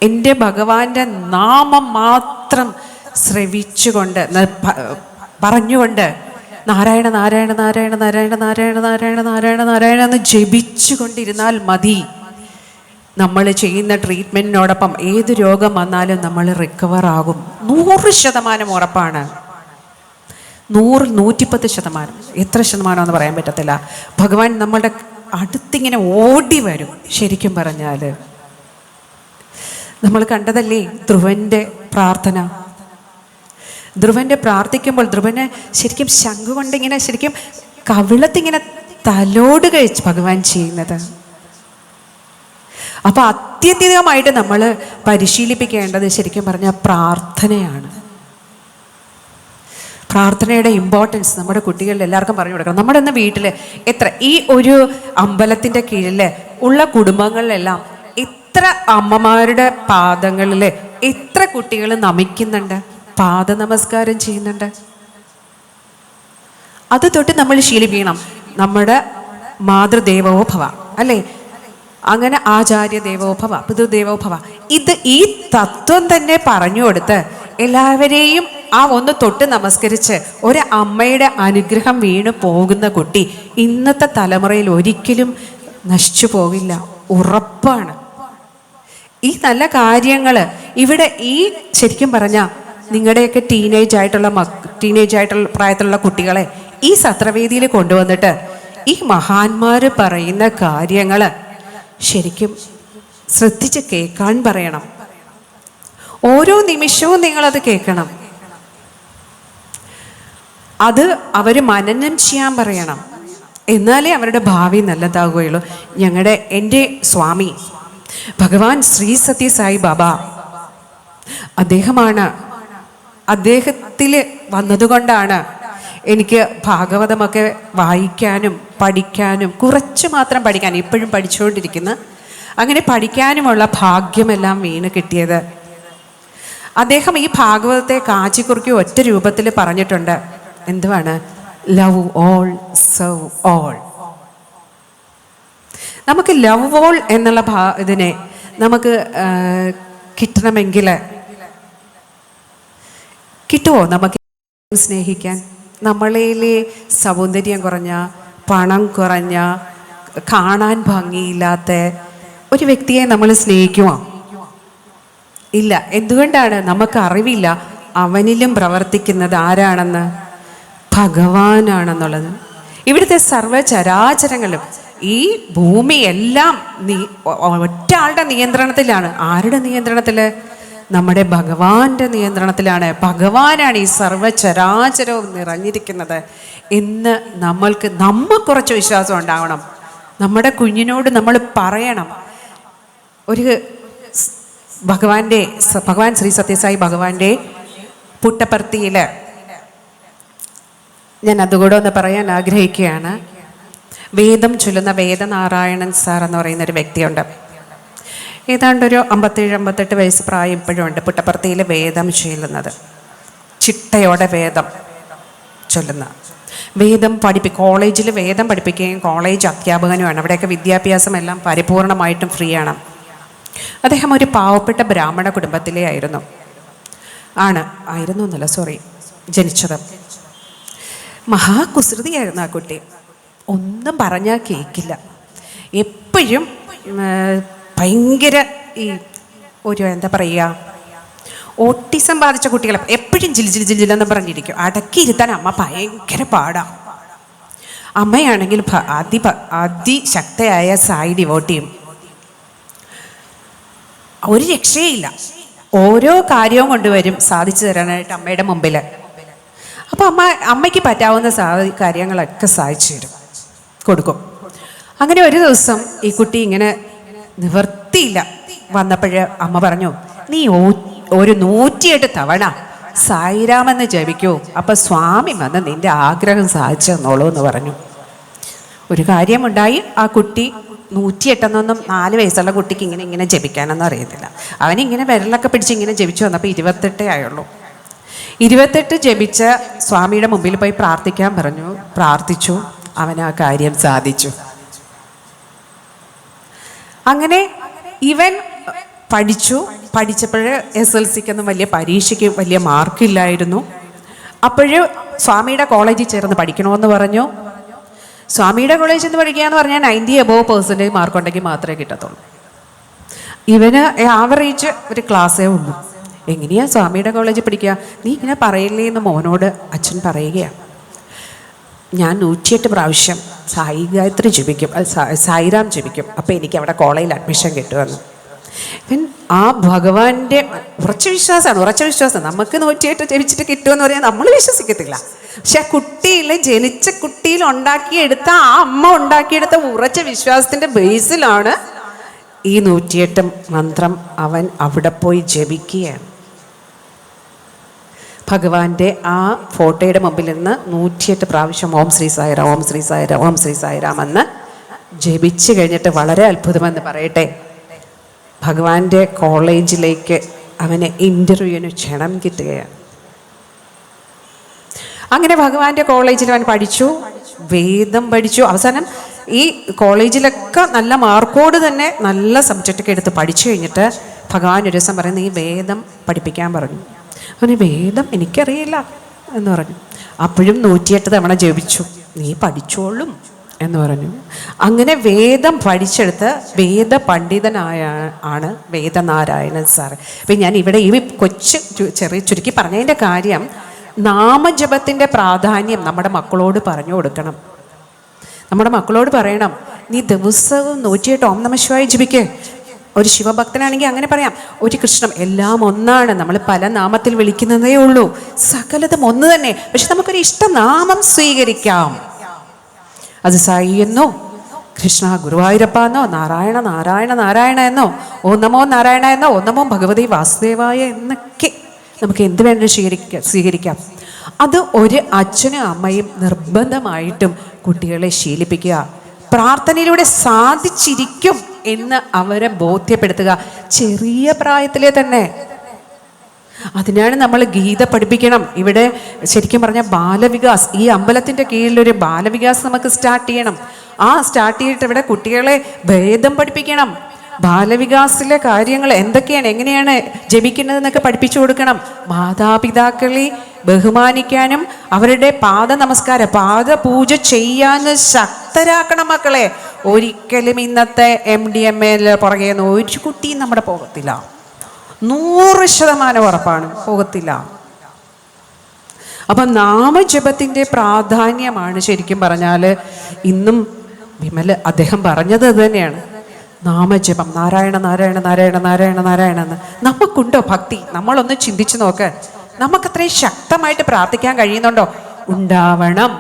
എൻ്റെ ഭഗവാന്റെ നാമം മാത്രം ശ്രവിച്ചുകൊണ്ട് പറഞ്ഞുകൊണ്ട് നാരായണ നാരായണ നാരായണ നാരായണ നാരായണ നാരായണ നാരായണ നാരായണ എന്ന് ജപിച്ചുകൊണ്ടിരുന്നാൽ മതി. നമ്മൾ ചെയ്യുന്ന ട്രീറ്റ്മെൻറ്റിനോടൊപ്പം ഏത് രോഗം വന്നാലും നമ്മൾ റിക്കവർ ആകും. 100% ഉറപ്പാണ്. 100-110%. എത്ര ശതമാനമെന്ന് പറയാൻ പറ്റത്തില്ല. ഭഗവാൻ നമ്മളുടെ അടുത്തിങ്ങനെ ഓടി വരും. ശരിക്കും പറഞ്ഞാൽ നമ്മൾ കണ്ടതല്ലേ ധ്രുവൻ്റെ പ്രാർത്ഥന. ധ്രുവൻ്റെ പ്രാർത്ഥിക്കുമ്പോൾ ധ്രുവനെ ശരിക്കും ശംഖ് കൊണ്ടിങ്ങനെ ശരിക്കും കവിളത്തിങ്ങനെ തലോട് കഴിച്ച് ഭഗവാൻ ചെയ്യുന്നത്. അപ്പോൾ അത്യധികമായിട്ട് നമ്മൾ പരിശീലിപ്പിക്കേണ്ടത് ശരിക്കും പറഞ്ഞാൽ പ്രാർത്ഥനയാണ്. പ്രാർത്ഥനയുടെ ഇമ്പോർട്ടൻസ് നമ്മുടെ കുട്ടികളിൽ എല്ലാവർക്കും പറഞ്ഞു കൊടുക്കണം. നമ്മുടെ ഇന്ന് വീട്ടിൽ ഈ ഒരു അമ്പലത്തിൻ്റെ കീഴിൽ ഉള്ള കുടുംബങ്ങളിലെല്ലാം എത്ര അമ്മമാരുടെ പാദങ്ങളിൽ എത്ര കുട്ടികൾ നമിക്കുന്നുണ്ട്, പാദ നമസ്കാരം ചെയ്യുന്നുണ്ട്. അത് തൊട്ട് നമ്മൾ ശീലിപ്പിക്കണം. നമ്മുടെ മാതൃദേവോ ഭവ, അല്ലേ? അങ്ങനെ ആചാര്യ ദേവോ ഭവ, പിതൃദേവോ ഭവ. ഈ തത്വം തന്നെ പറഞ്ഞു കൊടുത്ത് എല്ലാവരെയും ആ ഒന്ന് തൊട്ട് നമസ്കരിച്ച് ഒരു അമ്മയുടെ അനുഗ്രഹം വീണ് പോകുന്ന കുട്ടി ഇന്നത്തെ തലമുറയിൽ ഒരിക്കലും നശിച്ചു പോകില്ല, ഉറപ്പാണ്. ഈ നല്ല കാര്യങ്ങൾ ഇവിടെ ഈ ശരിക്കും പറഞ്ഞാൽ നിങ്ങളുടെയൊക്കെ ടീനേജ് ആയിട്ടുള്ള പ്രായത്തിലുള്ള കുട്ടികളെ ഈ സത്രവേദിയിൽ കൊണ്ടുവന്നിട്ട് ഈ മഹാന്മാർ പറയുന്ന കാര്യങ്ങൾ ശരിക്കും ശ്രദ്ധിച്ച് കേൾക്കാൻ പറയണം. ഓരോ നിമിഷവും നിങ്ങളത് കേൾക്കണം. അത് അവർ മനനം ചെയ്യാൻ പറയണം. എന്നാലേ അവരുടെ ഭാവി നല്ലതാകുകയുള്ളൂ. എൻ്റെ സ്വാമി ഭഗവാൻ ശ്രീ സത്യ സായി ബാബ, അദ്ദേഹത്തിൽ വന്നതുകൊണ്ടാണ് എനിക്ക് ഭാഗവതമൊക്കെ വായിക്കാനും പഠിക്കാനും, കുറച്ച് മാത്രം പഠിക്കാൻ, ഇപ്പോഴും പഠിച്ചുകൊണ്ടിരിക്കുന്ന, അങ്ങനെ പഠിക്കാനുമുള്ള ഭാഗ്യമെല്ലാം വീണ് കിട്ടിയത്. അദ്ദേഹം ഈ ഭാഗവതത്തെ കാച്ചിക്കുറുക്കി ഒറ്റ രൂപത്തിൽ പറഞ്ഞിട്ടുണ്ട്. എന്തുവാണ്? Love all serve all. നമുക്ക് ലവ് ഓൾ എന്നുള്ള ഇതിനെ നമുക്ക് കിട്ടണമെങ്കിൽ കിട്ടുമോ? നമുക്ക് സ്നേഹിക്കാൻ നമ്മളിലെ സൗന്ദര്യം കുറഞ്ഞ, പണം കുറഞ്ഞ, കാണാൻ ഭംഗിയില്ലാത്ത ഒരു വ്യക്തിയെ നമ്മൾ സ്നേഹിക്കുമോ? ഇല്ല. എന്തുകൊണ്ടാണ്? നമുക്ക് അറിവില്ല അവനിലും പ്രവർത്തിക്കുന്നത് ആരാണെന്ന്, ഭഗവാനാണെന്നുള്ളത്. ഇവിടുത്തെ സർവ്വചരാചരങ്ങളും ഈ ഭൂമിയെല്ലാം ഒറ്റ ആളുടെ നിയന്ത്രണത്തിലാണ്. ആരുടെ നിയന്ത്രണത്തിൽ? നമ്മുടെ ഭഗവാന്റെ നിയന്ത്രണത്തിലാണ്. ഭഗവാനാണ് ഈ സർവ്വചരാചരവും നിറഞ്ഞിരിക്കുന്നത് എന്ന് നമ്മൾക്ക് കുറച്ച് വിശ്വാസം ഉണ്ടാവണം. നമ്മുടെ കുഞ്ഞിനോട് നമ്മൾ പറയണം. ഭഗവാൻ ശ്രീ സത്യസായി ഭഗവാന്റെ പുട്ടപ്പർത്തിയിൽ ഞാൻ അതുകൂടെ ഒന്ന് പറയാൻ ആഗ്രഹിക്കുകയാണ്. വേദം ചൊല്ലുന്ന വേദനാരായണൻ സാർ എന്ന് പറയുന്നൊരു വ്യക്തിയുണ്ട്. ഏതാണ്ടൊരു 57-58 വയസ്സ് പ്രായം ഇപ്പോഴും ഉണ്ട്. പുട്ടപ്പർത്തിയിൽ വേദം ചൊല്ലുന്നത്, ചിട്ടയോടെ വേദം ചൊല്ലുന്ന, കോളേജിൽ വേദം പഠിപ്പിക്കുകയും കോളേജ് അധ്യാപകനുമാണ്. അവിടെയൊക്കെ വിദ്യാഭ്യാസം എല്ലാം പരിപൂർണമായിട്ടും ഫ്രീ ആണ്. അദ്ദേഹം ഒരു പാവപ്പെട്ട ബ്രാഹ്മണ കുടുംബത്തിലെ ജനിച്ചത്. മഹാകുസൃതിയായിരുന്നു ആ കുട്ടി. ഒന്നും പറഞ്ഞാൽ കേൾക്കില്ല. എപ്പോഴും ഭയങ്കര എന്താ പറയുക, ഓട്ടിസം ബാധിച്ച കുട്ടികളെ എപ്പോഴും ജില്ലെന്ന് പറഞ്ഞിരിക്കും. അടക്കിയിരുത്താൻ അമ്മ ഭയങ്കര പാടാണ്. അമ്മയാണെങ്കിൽ അതിശക്തയായ സായി ഡിവോട്ടിയും. ഒരു രക്ഷയില്ല. ഓരോ കാര്യവും കൊണ്ടുവരും സാധിച്ചു തരാനായിട്ട് അമ്മയുടെ മുമ്പിൽ. അപ്പോൾ അമ്മയ്ക്ക് പറ്റാവുന്ന കാര്യങ്ങളൊക്കെ സാധിച്ചു കൊടുക്കും. അങ്ങനെ ഒരു ദിവസം ഈ കുട്ടി ഇങ്ങനെ നിവർത്തിയില്ല വന്നപ്പോഴ് അമ്മ പറഞ്ഞു, നീ ഒരു 108 തവണ സായിരാമെന്ന് ജപിക്കൂ, അപ്പൊ സ്വാമി വന്ന് നിന്റെ ആഗ്രഹം സാധിച്ചു തന്നോളൂ എന്ന് പറഞ്ഞു. ഒരു കാര്യമുണ്ടായി. ആ കുട്ടി 108 4 വയസ്സുള്ള കുട്ടിക്ക് ഇങ്ങനെ ജപിക്കാനൊന്നും അറിയത്തില്ല. അവനിങ്ങനെ വിരലൊക്കെ പിടിച്ച് ഇങ്ങനെ ജപിച്ചു വന്നപ്പോൾ 28 ആയുള്ളൂ. 28 ജപിച്ച സ്വാമിയുടെ മുമ്പിൽ പോയി പ്രാർത്ഥിക്കാൻ പറഞ്ഞു. പ്രാർത്ഥിച്ചു. അവൻ ആ കാര്യം സാധിച്ചു. അങ്ങനെ ഇവൻ പഠിച്ചപ്പോൾ SLCക്കൊന്നും വലിയ പരീക്ഷയ്ക്ക് വലിയ മാർക്കില്ലായിരുന്നു. അപ്പോഴും സ്വാമിയുടെ കോളേജിൽ ചേർന്ന് പഠിക്കണമെന്ന് പറഞ്ഞു. സ്വാമിയുടെ കോളേജിൽ നിന്ന് പഠിക്കുക എന്ന് പറഞ്ഞാൽ 90% മാർക്ക് ഉണ്ടെങ്കിൽ മാത്രമേ കിട്ടത്തുള്ളൂ. ഇവന് ആവറേജ് ഒരു ക്ലാസ്സേ ഉള്ളൂ. എങ്ങനെയാ സ്വാമിയുടെ കോളേജിൽ പഠിക്കുക? നീ ഇങ്ങനെ പറയില്ലേ എന്ന് മോനോട് അച്ഛൻ പറയുകയാണ്. ഞാൻ 108 പ്രാവശ്യം സായി ഗായത്രി ജപിക്കും, സായിരാം ജപിക്കും, അപ്പോൾ എനിക്ക് അവിടെ കോളേജിൽ അഡ്മിഷൻ കിട്ടുമെന്ന്. ഇവൻ ആ ഭഗവാന്റെ ഉറച്ച വിശ്വാസം. നമുക്ക് 108 ജപിച്ചിട്ട് കിട്ടുമെന്ന് പറയാൻ നമ്മൾ വിശ്വസിക്കത്തില്ല. പക്ഷെ ജനിച്ച കുട്ടിയിൽ ഉണ്ടാക്കിയെടുത്ത ആ അമ്മ ഉണ്ടാക്കിയെടുത്ത ഉറച്ച വിശ്വാസത്തിന്റെ ബേസിലാണ് ഈ 108 മന്ത്രം അവൻ അവിടെ പോയി ജപിക്കുകയാണ്. ഭഗവാന്റെ ആ ഫോട്ടോയുടെ മുമ്പിൽ നിന്ന് 108 പ്രാവശ്യം ഓം ശ്രീ സായിരാം, ഓം ശ്രീ സായിരാം, ഓം ശ്രീ സായിരാം എന്ന് ജപിച്ചു കഴിഞ്ഞിട്ട് വളരെ അത്ഭുതമെന്ന് പറയട്ടെ, ഭഗവാന്റെ കോളേജിലേക്ക് അവന് ഇൻ്റർവ്യൂവിന് ക്ഷണം കിട്ടുകയാണ്. അങ്ങനെ ഭഗവാന്റെ കോളേജിൽ അവൻ പഠിച്ചു, വേദം പഠിച്ചു. അവസാനം ഈ കോളേജിലൊക്കെ നല്ല മാർക്കോട് തന്നെ നല്ല സബ്ജക്റ്റൊക്കെ എടുത്ത് പഠിച്ചു കഴിഞ്ഞിട്ട് ഭഗവാൻ ഒരു ദിവസം പറയുന്നത് ഈ വേദം പഠിപ്പിക്കാൻ പറഞ്ഞു. അവന് വേദം എനിക്കറിയില്ല എന്ന് പറഞ്ഞു. അപ്പോഴും 108 തവണ ജപിച്ചു. നീ പഠിച്ചോളും എന്ന് പറഞ്ഞു. അങ്ങനെ വേദം പഠിച്ചെടുത്ത് വേദ പണ്ഡിതനായ ആണ് വേദനാരായണൻ സാറ്. അപ്പം ഞാൻ ഇവിടെ ഈ ചെറിയ ചുരുക്കി പറഞ്ഞതിൻ്റെ കാര്യം, നാമജപത്തിൻ്റെ പ്രാധാന്യം നമ്മുടെ മക്കളോട് പറഞ്ഞു കൊടുക്കണം. നമ്മുടെ മക്കളോട് പറയണം, നീ ദിവസവും 108 ഓം നമഃ ശിവായ ജപിക്ക്. ഒരു ശിവഭക്തനാണെങ്കിൽ അങ്ങനെ പറയാം, ഒരു കൃഷ്ണം, എല്ലാം ഒന്നാണ്, നമ്മൾ പല നാമത്തിൽ വിളിക്കുന്നതേ ഉള്ളൂ, സകലതും ഒന്ന് തന്നെ. പക്ഷെ നമുക്കൊരു ഇഷ്ടനാമം സ്വീകരിക്കാം. അത് സായി എന്നോ, കൃഷ്ണ ഗുരുവായൂരപ്പ എന്നോ, നാരായണ നാരായണ നാരായണ എന്നോ, ഓം നമോ നാരായണ എന്നോ, ഓം നമോ ഭഗവതി വാസുദേവായ എന്നൊക്കെ നമുക്ക് എന്ത് വേണം സ്വീകരിക്കാം. അത് ഒരു അച്ഛനും അമ്മയും നിർബന്ധമായിട്ടും കുട്ടികളെ ശീലിപ്പിക്കുക. പ്രാർത്ഥനയിലൂടെ സാധിച്ചിരിക്കും എന്ന് അവരെ ബോധ്യപ്പെടുത്തുക, ചെറിയ പ്രായത്തിലെ തന്നെ. അതിനാണ് നമ്മൾ ഗീത പഠിപ്പിക്കണം. ഇവിടെ ശരിക്കും പറഞ്ഞാൽ ബാലവികാസ്, ഈ അമ്പലത്തിൻ്റെ കീഴിലൊരു ബാലവികാസ് നമുക്ക് സ്റ്റാർട്ട് ചെയ്യണം. സ്റ്റാർട്ട് ചെയ്തിട്ട് ഇവിടെ കുട്ടികളെ വേദം പഠിപ്പിക്കണം. ബാലവികാസിലെ കാര്യങ്ങൾ എന്തൊക്കെയാണ്, എങ്ങനെയാണ് ജപിക്കുന്നതെന്നൊക്കെ പഠിപ്പിച്ചു കൊടുക്കണം. മാതാപിതാക്കളെ ബഹുമാനിക്കാനും അവരുടെ പാദപൂജ ചെയ്യാനും ശക്തരാക്കണം മക്കളെ. ഒരിക്കലും ഇന്നത്തെ MDMA പുറകെ ഒരു കുട്ടിയും നമ്മുടെ പോകത്തില്ല. 100% ഉറപ്പാണ്, പോകത്തില്ല. അപ്പം നാമജപത്തിൻ്റെ പ്രാധാന്യമാണ് ശരിക്കും പറഞ്ഞാൽ ഇന്നും വിമൽ അദ്ദേഹം പറഞ്ഞത് തന്നെയാണ്. നാമജപം, നാരായണ നാരായണ നാരായണ നാരായണ നാരായണ എന്ന്. നമുക്കുണ്ടോ ഭക്തി? നമ്മളൊന്ന് ചിന്തിച്ചു നോക്ക്. നമുക്കത്രയും ശക്തമായിട്ട് പ്രാർത്ഥിക്കാൻ കഴിയുന്നുണ്ടോ? ഉണ്ടാവണം.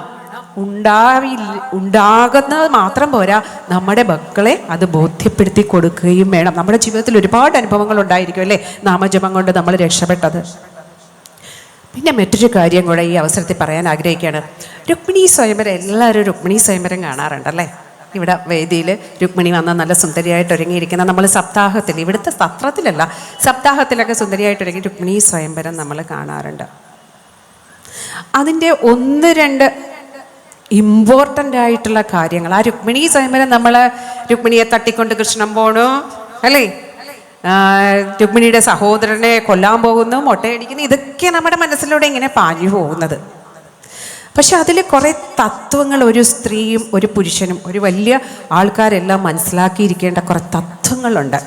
ഉണ്ടാകുന്നത് മാത്രം പോരാ, നമ്മുടെ മക്കളെ അത് ബോധ്യപ്പെടുത്തി കൊടുക്കുകയും വേണം. നമ്മുടെ ജീവിതത്തിൽ ഒരുപാട് അനുഭവങ്ങൾ ഉണ്ടായിരിക്കും അല്ലേ നാമജപം കൊണ്ട് നമ്മൾ രക്ഷപ്പെട്ടത്. പിന്നെ മറ്റൊരു കാര്യം കൂടെ ഈ അവസരത്തിൽ പറയാൻ ആഗ്രഹിക്കുകയാണ്. രുക്മിണി സ്വയംവരം, എല്ലാവരും രുക്മിണി സ്വയംവരം കാണാറുണ്ടല്ലേ? ഇവിടെ വേദിയിൽ രുക്മിണി വന്ന നല്ല സുന്ദരിയായിട്ട് ഒരുങ്ങിയിരിക്കുന്ന, നമ്മൾ സപ്താഹത്തിൽ, ഇവിടുത്തെ സത്രത്തിലല്ല, സപ്താഹത്തിലൊക്കെ സുന്ദരിയായിട്ട് ഒരുങ്ങി രുക്മിണി സ്വയംവരം നമ്മൾ കാണാറുണ്ട്. അതിൻ്റെ 1-2 ഇമ്പോർട്ടൻ്റ് ആയിട്ടുള്ള കാര്യങ്ങൾ, ആ രുക്മിണി സ്വയംവരം, നമ്മൾ രുക്മിണിയെ തട്ടിക്കൊണ്ട് കൃഷ്ണൻ പോണു അല്ലേ, രുക്മിണിയുടെ സഹോദരനെ കൊല്ലാൻ പോകുന്നു, മൊട്ടയടിക്കുന്നു, ഇതൊക്കെ നമ്മുടെ മനസ്സിലൂടെ ഇങ്ങനെ പാഞ്ഞു പോകുന്നത്. പക്ഷെ അതിൽ കുറേ തത്വങ്ങൾ ഒരു സ്ത്രീയും ഒരു പുരുഷനും ഒരു വലിയ ആൾക്കാരെല്ലാം മനസ്സിലാക്കിയിരിക്കേണ്ട കുറേ തത്വങ്ങളുണ്ട്.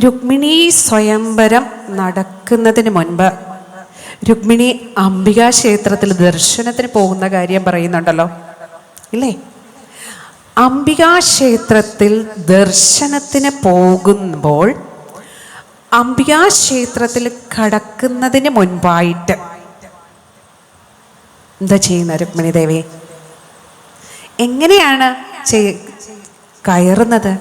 രുക്മിണി സ്വയംവരം നടക്കുന്നതിന് മുൻപ് രുക്മിണി അംബികാ ക്ഷേത്രത്തിൽ ദർശനത്തിന് പോകുന്ന കാര്യം പറയുന്നുണ്ടല്ലോ ഇല്ലേ? അംബികാ ക്ഷേത്രത്തിൽ ദർശനത്തിന് പോകുമ്പോൾ അംബികാ ക്ഷേത്രത്തിൽ കടക്കുന്നതിന് മുൻപായിട്ട് എന്താ ചെയ്യുന്ന രുക്മിണി ദേവി? എങ്ങനെയാണ് കയറുന്നത്?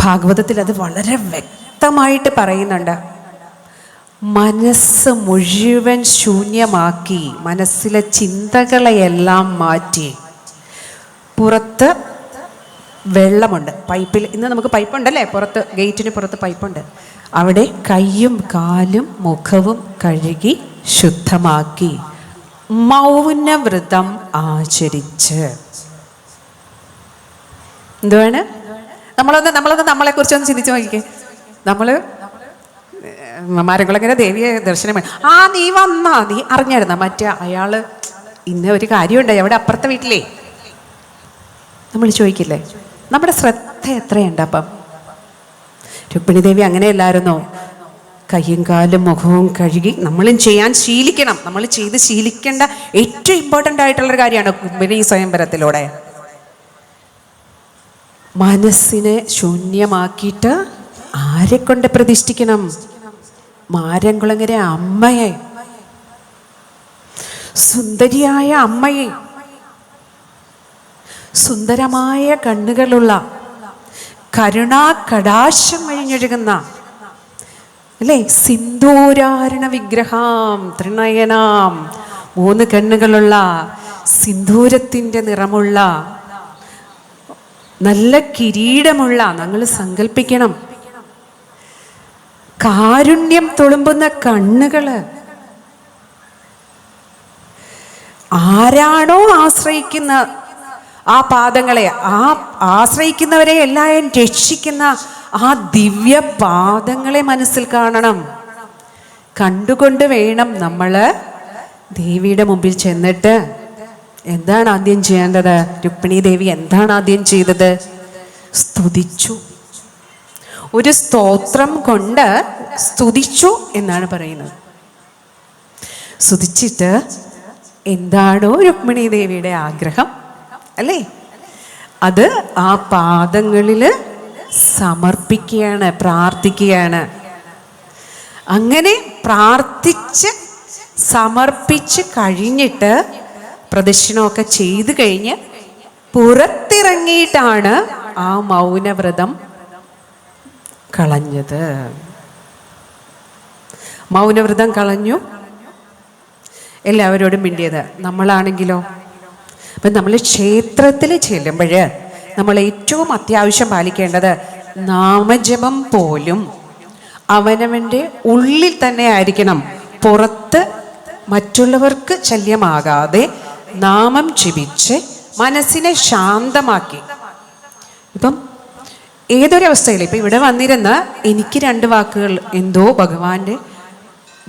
ഭാഗവതത്തിൽ അത് വളരെ വ്യക്തമായിട്ട് പറയുന്നുണ്ട്. മനസ്സ് മുഴുവൻ ശൂന്യമാക്കി, മനസ്സിലെ ചിന്തകളെയെല്ലാം മാറ്റി, പുറത്ത് വെള്ളമുണ്ട്, പൈപ്പിൽ, ഇന്ന് നമുക്ക് പൈപ്പുണ്ടല്ലേ, പുറത്ത് ഗേറ്റിന് പുറത്ത് പൈപ്പുണ്ട്, അവിടെ കൈയും കാലും മുഖവും കഴുകി ശുദ്ധമാക്കി മൗനവ്രതം ആചരിച്ച്. എന്തുവാണ്? നമ്മളൊന്ന് നമ്മളെക്കുറിച്ചൊന്ന് ചിന്തിച്ച് നോക്കിക്കേ. നമ്മൾ മരങ്ങളെങ്ങനെ ദേവിയെ ദർശനം, നീ വന്നാ, നീ അറിഞ്ഞായിരുന്ന മറ്റേ അയാള് ഇന്ന് ഒരു കാര്യമുണ്ടായി അവിടെ അപ്പുറത്തെ വീട്ടിലേ, നമ്മൾ ചോദിക്കില്ലേ? നമ്മുടെ ശ്രദ്ധ എത്രയുണ്ട്? അപ്പം രുക്മിണി ദേവി അങ്ങനെയല്ലായിരുന്നോ? കയ്യും കാലും മുഖവും കഴുകി നമ്മളും ചെയ്യാൻ ശീലിക്കണം. നമ്മൾ ചെയ്ത് ശീലിക്കേണ്ട ഏറ്റവും ഇമ്പോർട്ടൻ്റ് ആയിട്ടുള്ളൊരു കാര്യമാണ് രുക്മിണി സ്വയംവരത്തിലൂടെ. മനസ്സിനെ ശൂന്യമാക്കിയിട്ട് ആരെക്കൊണ്ട് പ്രതിഷ്ഠിക്കണം? മാരംകുളങ്ങര അമ്മയെ, സുന്ദരിയായ അമ്മയെ, സുന്ദരമായ കണ്ണുകളുള്ള, കരുണാ കടാശം വഴിഞ്ഞൊഴുകുന്ന അല്ലേ, സിന്ദൂരാരണ വിഗ്രഹാം ത്രിനയനാം, 3 കണ്ണുകളുള്ള, സിന്ദൂരത്തിൻ്റെ നിറമുള്ള, നല്ല കിരീടമുള്ള, നിങ്ങൾ സങ്കല്പിക്കണം, കാരുണ്യം തുളുമ്പുന്ന കണ്ണുകള്. ആരാണോ ആശ്രയിക്കുന്ന ആ പാദങ്ങളെ, ആ ആശ്രയിക്കുന്നവരെ എല്ലാവരും രക്ഷിക്കുന്ന ആ ദിവ്യ പാദങ്ങളെ മനസ്സിൽ കാണണം. കണ്ടുകൊണ്ട് വേണം നമ്മൾ ദേവിയുടെ മുമ്പിൽ ചെന്നിട്ട് എന്താണ് ആദ്യം ചെയ്യേണ്ടത്? രുക്മിണി ദേവി എന്താണ് ആദ്യം ചെയ്തത്? സ്തുതിച്ചു. ഒരു സ്തോത്രം കൊണ്ട് സ്തുതിച്ചു എന്നാണ് പറയുന്നത്. സ്തുതിച്ചിട്ട് എന്താണോ രുക്മിണി ദേവിയുടെ ആഗ്രഹം അല്ലേ, അത് ആ പാദങ്ങളിൽ സമർപ്പിക്കുകയാണ്, പ്രാർത്ഥിക്കുകയാണ്. അങ്ങനെ പ്രാർത്ഥിച്ച് സമർപ്പിച്ച് കഴിഞ്ഞിട്ട് പ്രദക്ഷിണമൊക്കെ ചെയ്തു കഴിഞ്ഞ് പുറത്തിറങ്ങിയിട്ടാണ് ആ മൗനവ്രതം കളഞ്ഞത്. മൗനവ്രതം കളഞ്ഞു, എല്ലാവരോടും മിണ്ടിയത്. നമ്മളാണെങ്കിലോ, അപ്പം നമ്മൾ ക്ഷേത്രത്തിൽ ചെല്ലുമ്പോൾ നമ്മൾ ഏറ്റവും അത്യാവശ്യം പാലിക്കേണ്ടത് നാമജപം പോലും അവനവൻ്റെ ഉള്ളിൽ തന്നെ ആയിരിക്കണം. പുറത്ത് മറ്റുള്ളവർക്ക് ശല്യമാകാതെ നാമം ജപിച്ച് മനസ്സിനെ ശാന്തമാക്കി. ഇപ്പം ഏതൊരവസ്ഥയിൽ ഇപ്പം ഇവിടെ വന്നിരുന്ന് എനിക്ക് 2 വാക്കുകൾ, എന്തോ ഭഗവാന്റെ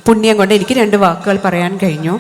പുണ്യം കൊണ്ട് എനിക്ക് 2 വാക്കുകൾ പറയാൻ കഴിഞ്ഞു.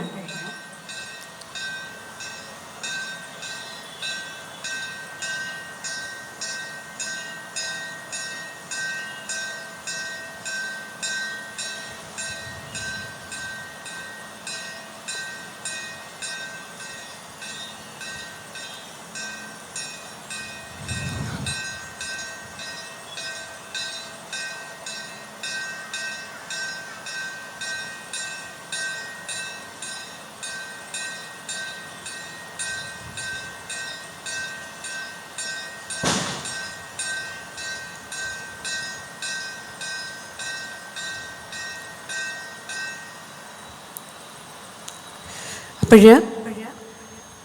അപ്പോൾ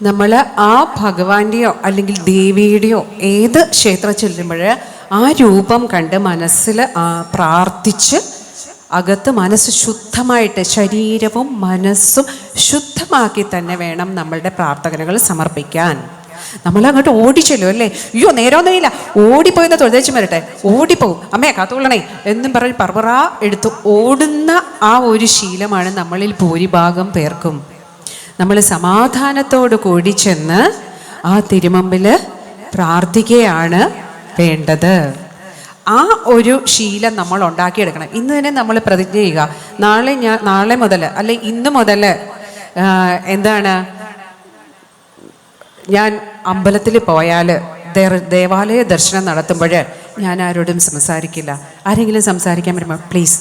നമ്മൾ ആ ഭഗവാന്റെയോ അല്ലെങ്കിൽ ദേവിയുടെയോ ഏത് ക്ഷേത്രം ചെല്ലുമ്പോൾ ആ രൂപം കണ്ട് മനസ്സിൽ പ്രാർത്ഥിച്ച് അകത്ത് മനസ്സ് ശുദ്ധമായിട്ട്, ശരീരവും മനസ്സും ശുദ്ധമാക്കി തന്നെ വേണം നമ്മളുടെ പ്രാർത്ഥനകൾ സമർപ്പിക്കാൻ. നമ്മളങ്ങോട്ട് ഓടിച്ചല്ലോ അല്ലേ, അയ്യോ നേരമൊന്നുമില്ല, ഓടിപ്പോയെന്ന് തൊഴുതേച്ച് വരട്ടെ, ഓടിപ്പോവും, അമ്മയെ കാത്തുകൊള്ളണേ എന്നും പറഞ്ഞ് പർവറ എടുത്ത് ഓടുന്ന ആ ഒരു ശീലമാണ് നമ്മളിൽ ഭൂരിഭാഗം പേർക്കും. നമ്മൾ സമാധാനത്തോടു കൂടി ചെന്ന് ആ തിരുമുമ്പിൽ പ്രാർത്ഥിക്കുകയാണ് വേണ്ടത്. ആ ഒരു ശീലം നമ്മൾ ഉണ്ടാക്കിയെടുക്കണം. ഇന്ന് തന്നെ നമ്മൾ പ്രതിജ്ഞ ചെയ്യുക, നാളെ മുതൽ അല്ലെ ഇന്ന് മുതൽ എന്താണ്, ഞാൻ അമ്പലത്തിൽ പോയാൽ ദേവാലയ ദർശനം നടത്തുമ്പോൾ ഞാൻ ആരോടും സംസാരിക്കില്ല. ആരെങ്കിലും സംസാരിക്കാൻ വരുമ്പോൾ പ്ലീസ്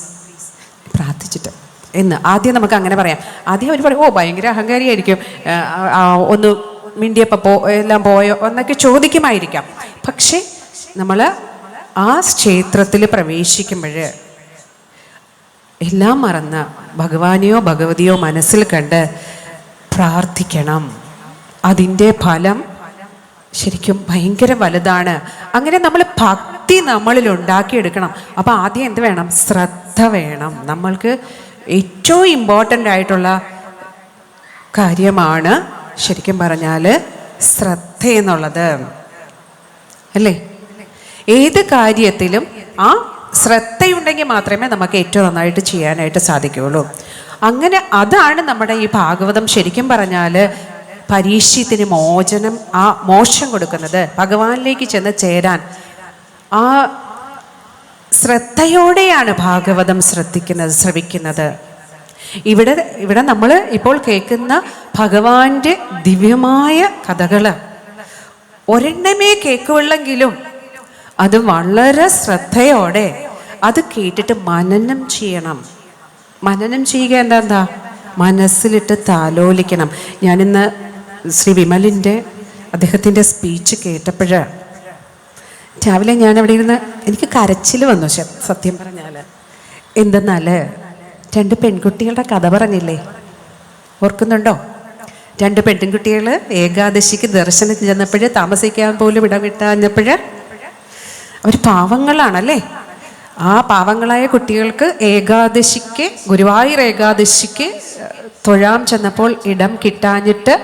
പ്രാർത്ഥിച്ചിട്ട് എന്ന് ആദ്യം നമുക്ക് അങ്ങനെ പറയാം. ആദ്യം അവർ പറയും, ഓ ഭയങ്കര അഹങ്കാരിയായിരിക്കും, ഒന്ന് മിണ്ടിയപ്പോൾ എല്ലാം പോയോ എന്നൊക്കെ ചോദിക്കുമായിരിക്കാം. പക്ഷേ നമ്മൾ ആ ക്ഷേത്രത്തിൽ പ്രവേശിക്കുമ്പോൾ എല്ലാം മറന്ന് ഭഗവാനെയോ ഭഗവതിയോ മനസ്സിൽ കണ്ട് പ്രാർത്ഥിക്കണം. അതിൻ്റെ ഫലം ശരിക്കും ഭയങ്കര വലുതാണ്. അങ്ങനെ നമ്മൾ ഭക്തി നമ്മളിൽ ഉണ്ടാക്കിയെടുക്കണം. അപ്പോൾ ആദ്യം എന്ത് വേണം? ശ്രദ്ധ വേണം. നമ്മൾക്ക് ഏറ്റവും ഇമ്പോർട്ടൻ്റ് ആയിട്ടുള്ള കാര്യമാണ് ശരിക്കും പറഞ്ഞാൽ ശ്രദ്ധ എന്നുള്ളത് അല്ലേ. ഏത് കാര്യത്തിലും ആ ശ്രദ്ധയുണ്ടെങ്കിൽ മാത്രമേ നമുക്ക് ഏറ്റവും നന്നായിട്ട് ചെയ്യാനായിട്ട് സാധിക്കുകയുള്ളൂ. അങ്ങനെ അതാണ് നമ്മുടെ ഈ ഭാഗവതം ശരിക്കും പറഞ്ഞാൽ പരീക്ഷത്തിന് മോക്ഷം കൊടുക്കുന്നത്, ഭഗവാനിലേക്ക് ചെന്ന് ചേരാൻ. ആ ശ്രദ്ധയോടെയാണ് ഭാഗവതം ശ്രവിക്കുന്നത്. ഇവിടെ നമ്മൾ ഇപ്പോൾ കേൾക്കുന്ന ഭഗവാന്റെ ദിവ്യമായ കഥകൾ ഒരെണ്ണമേ കേൾക്കുള്ളെങ്കിലും അത് വളരെ ശ്രദ്ധയോടെ അത് കേട്ടിട്ട് മനനം ചെയ്യണം. മനനം ചെയ്യുക എന്താ? മനസ്സിലിട്ട് താലോലിക്കണം. ഞാനിന്ന് ശ്രീ വിമലിൻ്റെ അദ്ദേഹത്തിൻ്റെ സ്പീച്ച് കേട്ടപ്പോൾ രാവിലെ ഞാനവിടെ ഇരുന്ന് എനിക്ക് കരച്ചിൽ വന്നു. സത്യം പറഞ്ഞാൽ എന്തെന്നാൽ 2 പെൺകുട്ടികളുടെ കഥ പറഞ്ഞില്ലേ, ഓർക്കുന്നുണ്ടോ? 2 പെൺകുട്ടികൾ ഏകാദശിക്ക് ദർശനം ചെന്നപ്പോൾ താമസിക്കാൻ പോലും ഇടവിട്ടാഞ്ഞപ്പോൾ അവർ പാവങ്ങളാണല്ലേ. ആ പാവങ്ങളായ കുട്ടികൾക്ക് ഏകാദശിക്ക്, ഗുരുവായൂർ ഏകാദശിക്ക് തൊഴാൻ ചെന്നപ്പോൾ ഇടം കിട്ടാഞ്ഞിട്ട്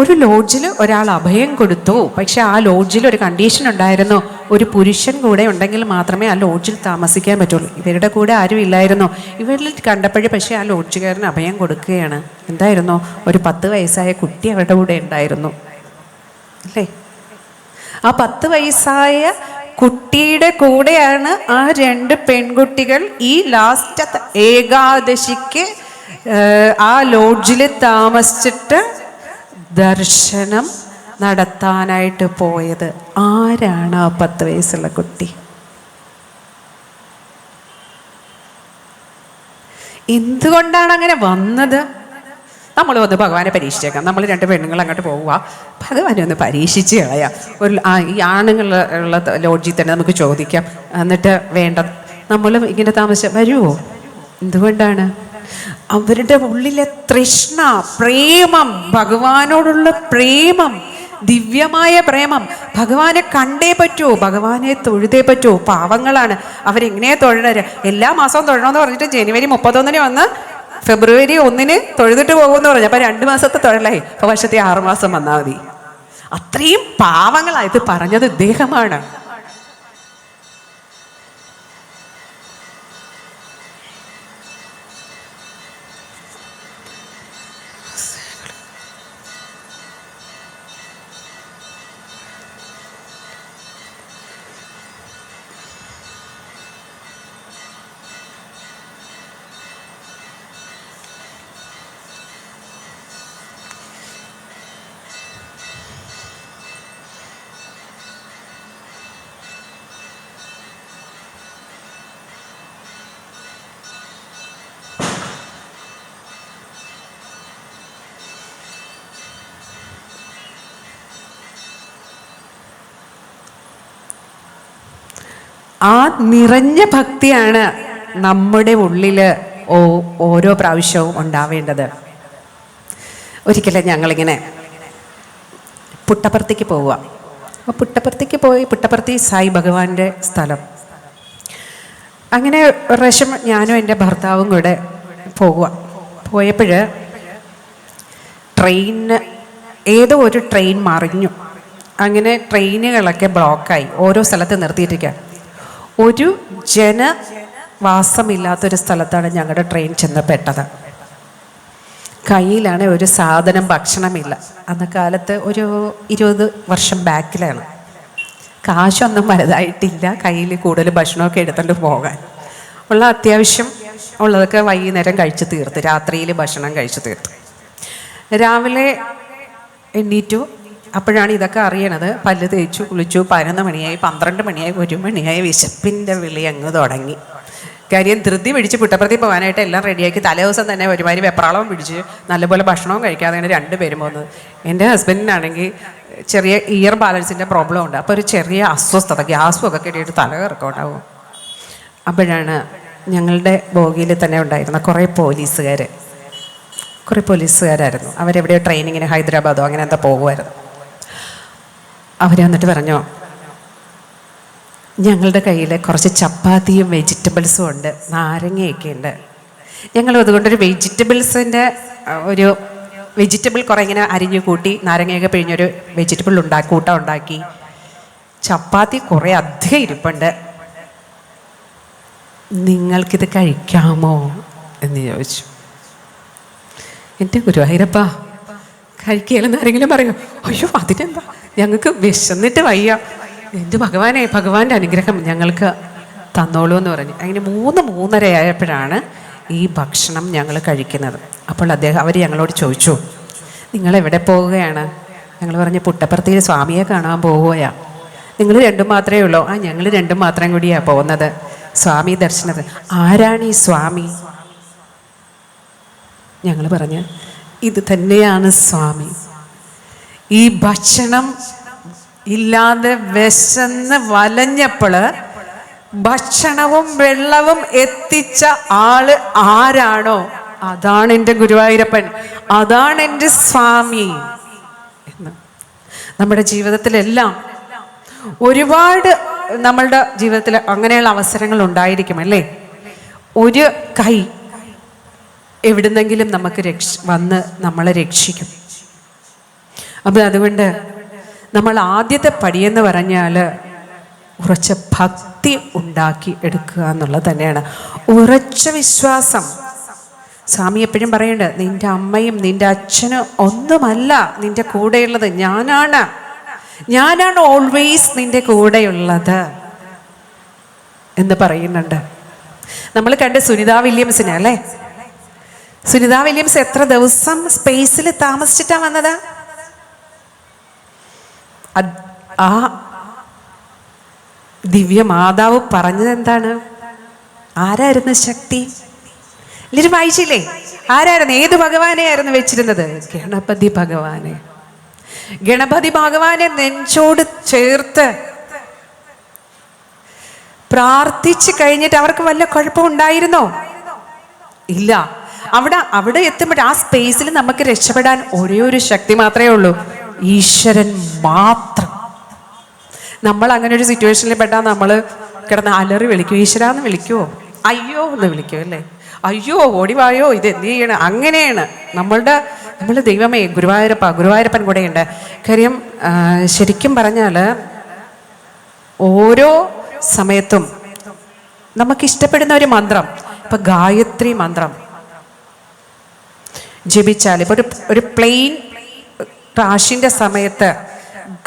ഒരു ലോഡ്ജിൽ ഒരാൾ അഭയം കൊടുത്തു. പക്ഷെ ആ ലോഡ്ജിൽ ഒരു കണ്ടീഷൻ ഉണ്ടായിരുന്നു, ഒരു പുരുഷൻ കൂടെ ഉണ്ടെങ്കിൽ മാത്രമേ ആ ലോഡ്ജിൽ താമസിക്കാൻ പറ്റുള്ളൂ. ഇവരുടെ കൂടെ ആരും ഇല്ലായിരുന്നു. ഇവരിൽ കണ്ടപ്പോഴും പക്ഷേ ആ ലോഡ്ജുകാരന് അഭയം കൊടുക്കുകയാണ്. എന്തായിരുന്നു? ഒരു 10 വയസ്സായ കുട്ടി അവരുടെ കൂടെ ഉണ്ടായിരുന്നു അല്ലേ? ആ 10 വയസ്സായ കുട്ടിയുടെ കൂടെയാണ് ആ 2 പെൺകുട്ടികൾ ഈ ലാസ്റ്റ് ഏകാദശിക്ക് ആ ലോഡ്ജിൽ താമസിച്ചിട്ട് ദർശനം നടത്താനായിട്ട് പോയത്. ആരാണ് ആ 10 വയസ്സുള്ള കുട്ടി? എന്തുകൊണ്ടാണ് അങ്ങനെ വന്നത്? നമ്മൾ വന്ന് ഭഗവാനെ പരീക്ഷിച്ചേക്കാം. നമ്മൾ 2 പെണ്ണുങ്ങൾ അങ്ങോട്ട് പോവുക, ഭഗവാനെ ഒന്ന് പരീക്ഷിച്ച് കളയാം. ഈ ആണുങ്ങളുള്ള ലോഡ്ജിൽ തന്നെ നമുക്ക് ചോദിക്കാം. എന്നിട്ട് വേണ്ട, നമ്മൾ ഇങ്ങനെ താമസിച്ച വരുമോ? എന്തുകൊണ്ടാണ്? അവരുടെ ഉള്ളിലെ തൃഷ്ണ, പ്രേമം, ഭഗവാനോടുള്ള പ്രേമം, ദിവ്യമായ പ്രേമം. ഭഗവാനെ കണ്ടേ പറ്റൂ, ഭഗവാനെ തൊഴുതേ പറ്റൂ. പാവങ്ങളാണ്, അവരെങ്ങനെയാ തൊഴണര്? എല്ലാ മാസവും തൊഴണമെന്ന് പറഞ്ഞിട്ട് ജനുവരി 31 വന്ന് ഫെബ്രുവരി 1 തൊഴുതിട്ട് പോകുമെന്ന് പറഞ്ഞു. അപ്പം 2 മാസത്തെ തൊഴലായി. അപ്പോൾ വർഷത്തെ 6 മാസം വന്നാൽ മതി. അത്രയും പാവങ്ങളായത് പറഞ്ഞത് ഇദ്ദേഹമാണ്. ആ നിറഞ്ഞ ഭക്തിയാണ് നമ്മുടെ ഉള്ളിൽ ഓരോ പ്രാവശ്യവും ഉണ്ടാവേണ്ടത്. ഒരിക്കലും ഞങ്ങളിങ്ങനെ പുട്ടപ്പർത്തിക്ക് പോവുക. അപ്പോൾ പുട്ടപ്പർത്തിക്ക് പോയി, പുട്ടപ്പർത്തി സായി ഭഗവാന്റെ സ്ഥലം. അങ്ങനെ ഒരു പ്രാവശ്യം ഞാനും എൻ്റെ ഭർത്താവും കൂടെ പോയപ്പോൾ ഏതോ ഒരു ട്രെയിൻ മറിഞ്ഞു. അങ്ങനെ ട്രെയിനുകളൊക്കെ ബ്ലോക്കായി, ഓരോ സ്ഥലത്ത് നിർത്തിയിട്ടിരിക്കുക. ഒരു ജനവാസമില്ലാത്തൊരു സ്ഥലത്താണ് ഞങ്ങളുടെ ട്രെയിൻ ചെന്നപ്പെട്ടത്. കയ്യിലാണ് ഒരു സാധനം, ഭക്ഷണമില്ല. അന്ന കാലത്ത് ഒരു 20 വർഷം ബാക്കിലാണ്. കാശൊന്നും വലുതായിട്ടില്ല, കയ്യിൽ കൂടുതൽ ഭക്ഷണമൊക്കെ എടുത്തുകൊണ്ട് പോകാൻ ഉള്ള അത്യാവശ്യം ഉള്ളതൊക്കെ വൈകുന്നേരം കഴിച്ച് തീർത്ത്, രാത്രിയിൽ ഭക്ഷണം കഴിച്ച് തീർത്തു. രാവിലെ എണ്ണീറ്റു. അപ്പോഴാണ് ഇതൊക്കെ അറിയണത്. പല്ല് തേച്ചു, കുളിച്ചു. 11 മണിയായി, 12 മണിയായി, 1 മണിയായി. വിശപ്പിൻ്റെ വിളി അങ്ങ് തുടങ്ങി. കാര്യം ധൃതി പിടിച്ച് പുട്ടപ്പുറത്തിൽ പോകാനായിട്ട് എല്ലാം റെഡിയാക്കി. തലേദിവസം തന്നെ ഒരുമാതിരി വെപ്രാളവും പിടിച്ച് നല്ലപോലെ ഭക്ഷണവും കഴിക്കാതെയാണ് 2 പേരും പോകുന്നത്. എൻ്റെ ഹസ്ബൻഡിനാണെങ്കിൽ ചെറിയ ഇയർ ബാലൻസിൻ്റെ പ്രോബ്ലം ഉണ്ട്. അപ്പോൾ ഒരു ചെറിയ അസ്വസ്ഥത, ഗ്യാസും ഒക്കെ കേട്ടിട്ട് തലകറക്കം ഉണ്ടാവും. അപ്പോഴാണ് ഞങ്ങളുടെ ബോഗിയിൽ തന്നെ ഉണ്ടായിരുന്ന കുറേ പോലീസുകാരായിരുന്നു. അവരെവിടെയോ ട്രെയിനിങ്ങിന് ഹൈദരാബാദോ അങ്ങനെ എന്താ പോകുമായിരുന്നു. അവർ വന്നിട്ട് പറഞ്ഞു, ഞങ്ങളുടെ കയ്യിൽ കുറച്ച് ചപ്പാത്തിയും വെജിറ്റബിൾസും ഉണ്ട്, നാരങ്ങയൊക്കെ ഉണ്ട്. ഞങ്ങൾ അതുകൊണ്ടൊരു വെജിറ്റബിൾ കുറേ ഇങ്ങനെ അരിഞ്ഞു കൂട്ടി, നാരങ്ങയൊക്കെ പിഴിഞ്ഞൊരു വെജിറ്റബിൾ കൂട്ടം ഉണ്ടാക്കി. ചപ്പാത്തി കുറേ അധികം ഇരിപ്പുണ്ട്, നിങ്ങൾക്കിത് കഴിക്കാമോ എന്ന് ചോദിച്ചു. എൻ്റെ ഗുരുവായൂരപ്പ, കഴിക്കുകയില്ലെന്ന് ആരെങ്കിലും പറയോ? അയ്യോ അതിനെന്താ, ഞങ്ങൾക്ക് വിശന്നിട്ട് വയ്യ, എൻ്റെ ഭഗവാനെ, ഭഗവാന്റെ അനുഗ്രഹം ഞങ്ങൾക്ക് തന്നോളൂ എന്ന് പറഞ്ഞു. അങ്ങനെ 3-3:30 ആയപ്പോഴാണ് ഈ ഭക്ഷണം ഞങ്ങൾ കഴിക്കുന്നത്. അപ്പോൾ അവർ ഞങ്ങളോട് ചോദിച്ചു, നിങ്ങളെവിടെ പോവുകയാണ്? ഞങ്ങൾ പറഞ്ഞു, പുട്ടപ്പർത്തിയിൽ സ്വാമിയെ കാണാൻ പോവുകയാ. നിങ്ങൾ 2 മാത്രമേ ഉള്ളൂ? ആ, ഞങ്ങൾ 2 മാത്രം കൂടിയാണ് പോകുന്നത് സ്വാമി ദർശനത്തിന്. ആരാണ് ഈ സ്വാമി? ഞങ്ങൾ പറഞ്ഞു, ഇത് തന്നെയാണ് സ്വാമി. ഈ ഭക്ഷണം ഇല്ലാതെ വിശന്ന് വലഞ്ഞപ്പോൾ ഭക്ഷണവും വെള്ളവും എത്തിച്ച ആള് ആരാണോ അതാണ് എൻ്റെ ഗുരുവായൂരപ്പൻ, അതാണ് എൻ്റെ സ്വാമി എന്ന്. നമ്മുടെ ജീവിതത്തിലെല്ലാം ഒരുപാട് നമ്മളുടെ ജീവിതത്തിൽ അങ്ങനെയുള്ള അവസരങ്ങൾ ഉണ്ടായിരിക്കും അല്ലേ? ഒരു കൈ എവിടുന്നെങ്കിലും നമുക്ക് വന്ന് നമ്മളെ രക്ഷിക്കും. അപ്പം അതുകൊണ്ട് നമ്മൾ ആദ്യത്തെ പടിയെന്ന് പറഞ്ഞാൽ ഉറച്ച ഭക്തി ഉണ്ടാക്കി എടുക്കുക എന്നുള്ളത് തന്നെയാണ് ഉറച്ച വിശ്വാസം. സ്വാമി എപ്പോഴും പറയുന്നുണ്ട്, നിന്റെ അമ്മയും നിന്റെ അച്ഛനും ഒന്നുമല്ല നിന്റെ കൂടെയുള്ളത്, ഞാനാണ് ഓൾവേസ് നിന്റെ കൂടെയുള്ളത് എന്ന് പറയുന്നുണ്ട്. നമ്മൾ കണ്ട് സുനിത വില്യംസിനെ അല്ലേ, സുനിത വില്യംസ് എത്ര ദിവസം സ്പേസിൽ താമസിച്ചിട്ടാ വന്നത്? ആ ദിവ്യ മാതാവ് പറഞ്ഞത് എന്താണ്? ആരായിരുന്നു ശക്തി? എല്ലാവരും വായിച്ചില്ലേ? ആരായിരുന്നു? ഏത് ഭഗവാനെയായിരുന്നു വെച്ചിരുന്നത്? ഗണപതി ഭഗവാനെ. ഗണപതി ഭഗവാനെ നെഞ്ചോട് ചേർത്ത് പ്രാർത്ഥിച്ചു കഴിഞ്ഞിട്ട് അവർക്ക് വല്ല കുഴപ്പമുണ്ടായിരുന്നോ? ഇല്ല. അവിടെ എത്തുമ്പോൾ ആ സ്പേസിൽ നമുക്ക് രക്ഷപ്പെടാൻ ഒരേ ഒരു ശക്തി മാത്രമേ ഉള്ളൂ, ഈശ്വരൻ മാത്രം. നമ്മൾ അങ്ങനെ ഒരു സിറ്റുവേഷനിൽ പെട്ടാൽ നമ്മൾ കിടന്ന് അലറി വിളിക്കും, ഈശ്വരാന്ന് വിളിക്കുവോ, അയ്യോ എന്ന് വിളിക്കും അല്ലേ, അയ്യോ ഓടിവായോ, ഇത് എന്ത് ചെയ്യണം, അങ്ങനെയാണ് നമ്മൾ ദൈവമേ ഗുരുവായൂരപ്പൻ കൂടെയുണ്ട്. കാര്യം ശരിക്കും പറഞ്ഞാൽ ഓരോ സമയത്തും നമുക്കിഷ്ടപ്പെടുന്ന ഒരു മന്ത്രം, ഇപ്പം ഗായത്രി മന്ത്രം ജപിച്ചാൽ, ഇപ്പോൾ ഒരു പ്ലെയിൻ ക്രാഷിൻ്റെ സമയത്ത്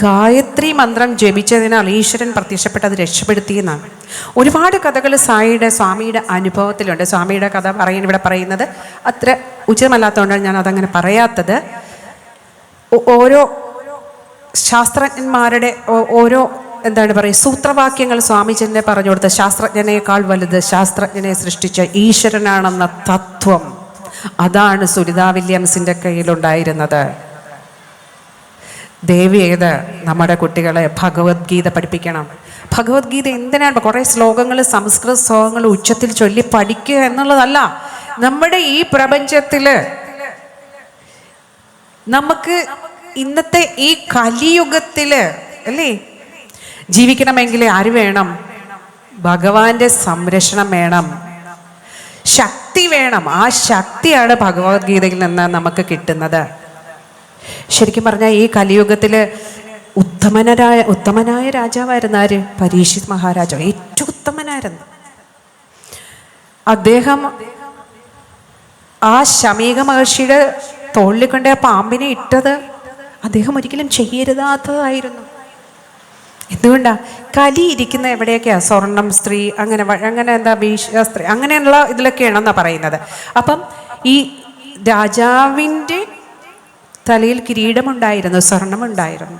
ഗായത്രി മന്ത്രം ജപിച്ചതിനാൽ ഈശ്വരൻ പ്രത്യക്ഷപ്പെട്ടത് രക്ഷപ്പെടുത്തിയെന്നാണ്. ഒരുപാട് കഥകൾ സ്വാമിയുടെ അനുഭവത്തിലുണ്ട്. സ്വാമിയുടെ കഥ ഇവിടെ പറയുന്നത് അത്ര ഉചിതമല്ലാത്തതുകൊണ്ടാണ് ഞാൻ അതങ്ങനെ പറയാത്തത്. ഓരോ ശാസ്ത്രജ്ഞന്മാരുടെ ഓരോ എന്താണ് പറയുക സൂത്രവാക്യങ്ങൾ സ്വാമിജനെ പറഞ്ഞു കൊടുത്ത, ശാസ്ത്രജ്ഞനേക്കാൾ വലുത് ശാസ്ത്രജ്ഞനെ സൃഷ്ടിച്ച ഈശ്വരനാണെന്ന തത്വം, അതാണ് സുനിത വില്യംസിൻ്റെ കയ്യിലുണ്ടായിരുന്നത്. ദേവിയേത് നമ്മുടെ കുട്ടികളെ ഭഗവത്ഗീത പഠിപ്പിക്കണം. ഭഗവത്ഗീത എന്തിനാണ്? കുറേ ശ്ലോകങ്ങൾ, സംസ്കൃത ശ്ലോകങ്ങൾ ഉച്ചത്തിൽ ചൊല്ലി പഠിക്കുക എന്നുള്ളതല്ല. നമ്മുടെ ഈ പ്രപഞ്ചത്തിൽ നമുക്ക് ഇന്നത്തെ ഈ കലിയുഗത്തിൽ അല്ലേ ജീവിക്കണമെങ്കിൽ ആര് വേണം? ഭഗവാന്റെ സംരക്ഷണം വേണം, ശക്തി വേണം. ആ ശക്തിയാണ് ഭഗവത്ഗീതയിൽ നിന്ന് നമുക്ക് കിട്ടുന്നത്. ശരിക്കും പറഞ്ഞാൽ ഈ കലിയുഗത്തിൽ ഉത്തമനായ രാജാവായിരുന്നു ആര്? പരീക്ഷിത് മഹാരാജാവ്. ഏറ്റവും ഉത്തമനായിരുന്നു അദ്ദേഹം. ആ ശമീക മഹർഷിയുടെ തോളിൽ കൊണ്ട് ആ പാമ്പിനെ ഇട്ടത് അദ്ദേഹം ഒരിക്കലും ചെയ്യരുതാത്തതായിരുന്നു. എന്തുകൊണ്ടാ? കലി ഇരിക്കുന്ന എവിടെയൊക്കെയാ? സ്വർണം, സ്ത്രീ, അങ്ങനെ എന്താ സ്ത്രീ, അങ്ങനെയുള്ള ഇതിലൊക്കെയാണെന്നാ പറയുന്നത്. അപ്പം ഈ രാജാവിൻ്റെ തലയിൽ കിരീടമുണ്ടായിരുന്നു, സ്വർണമുണ്ടായിരുന്നു.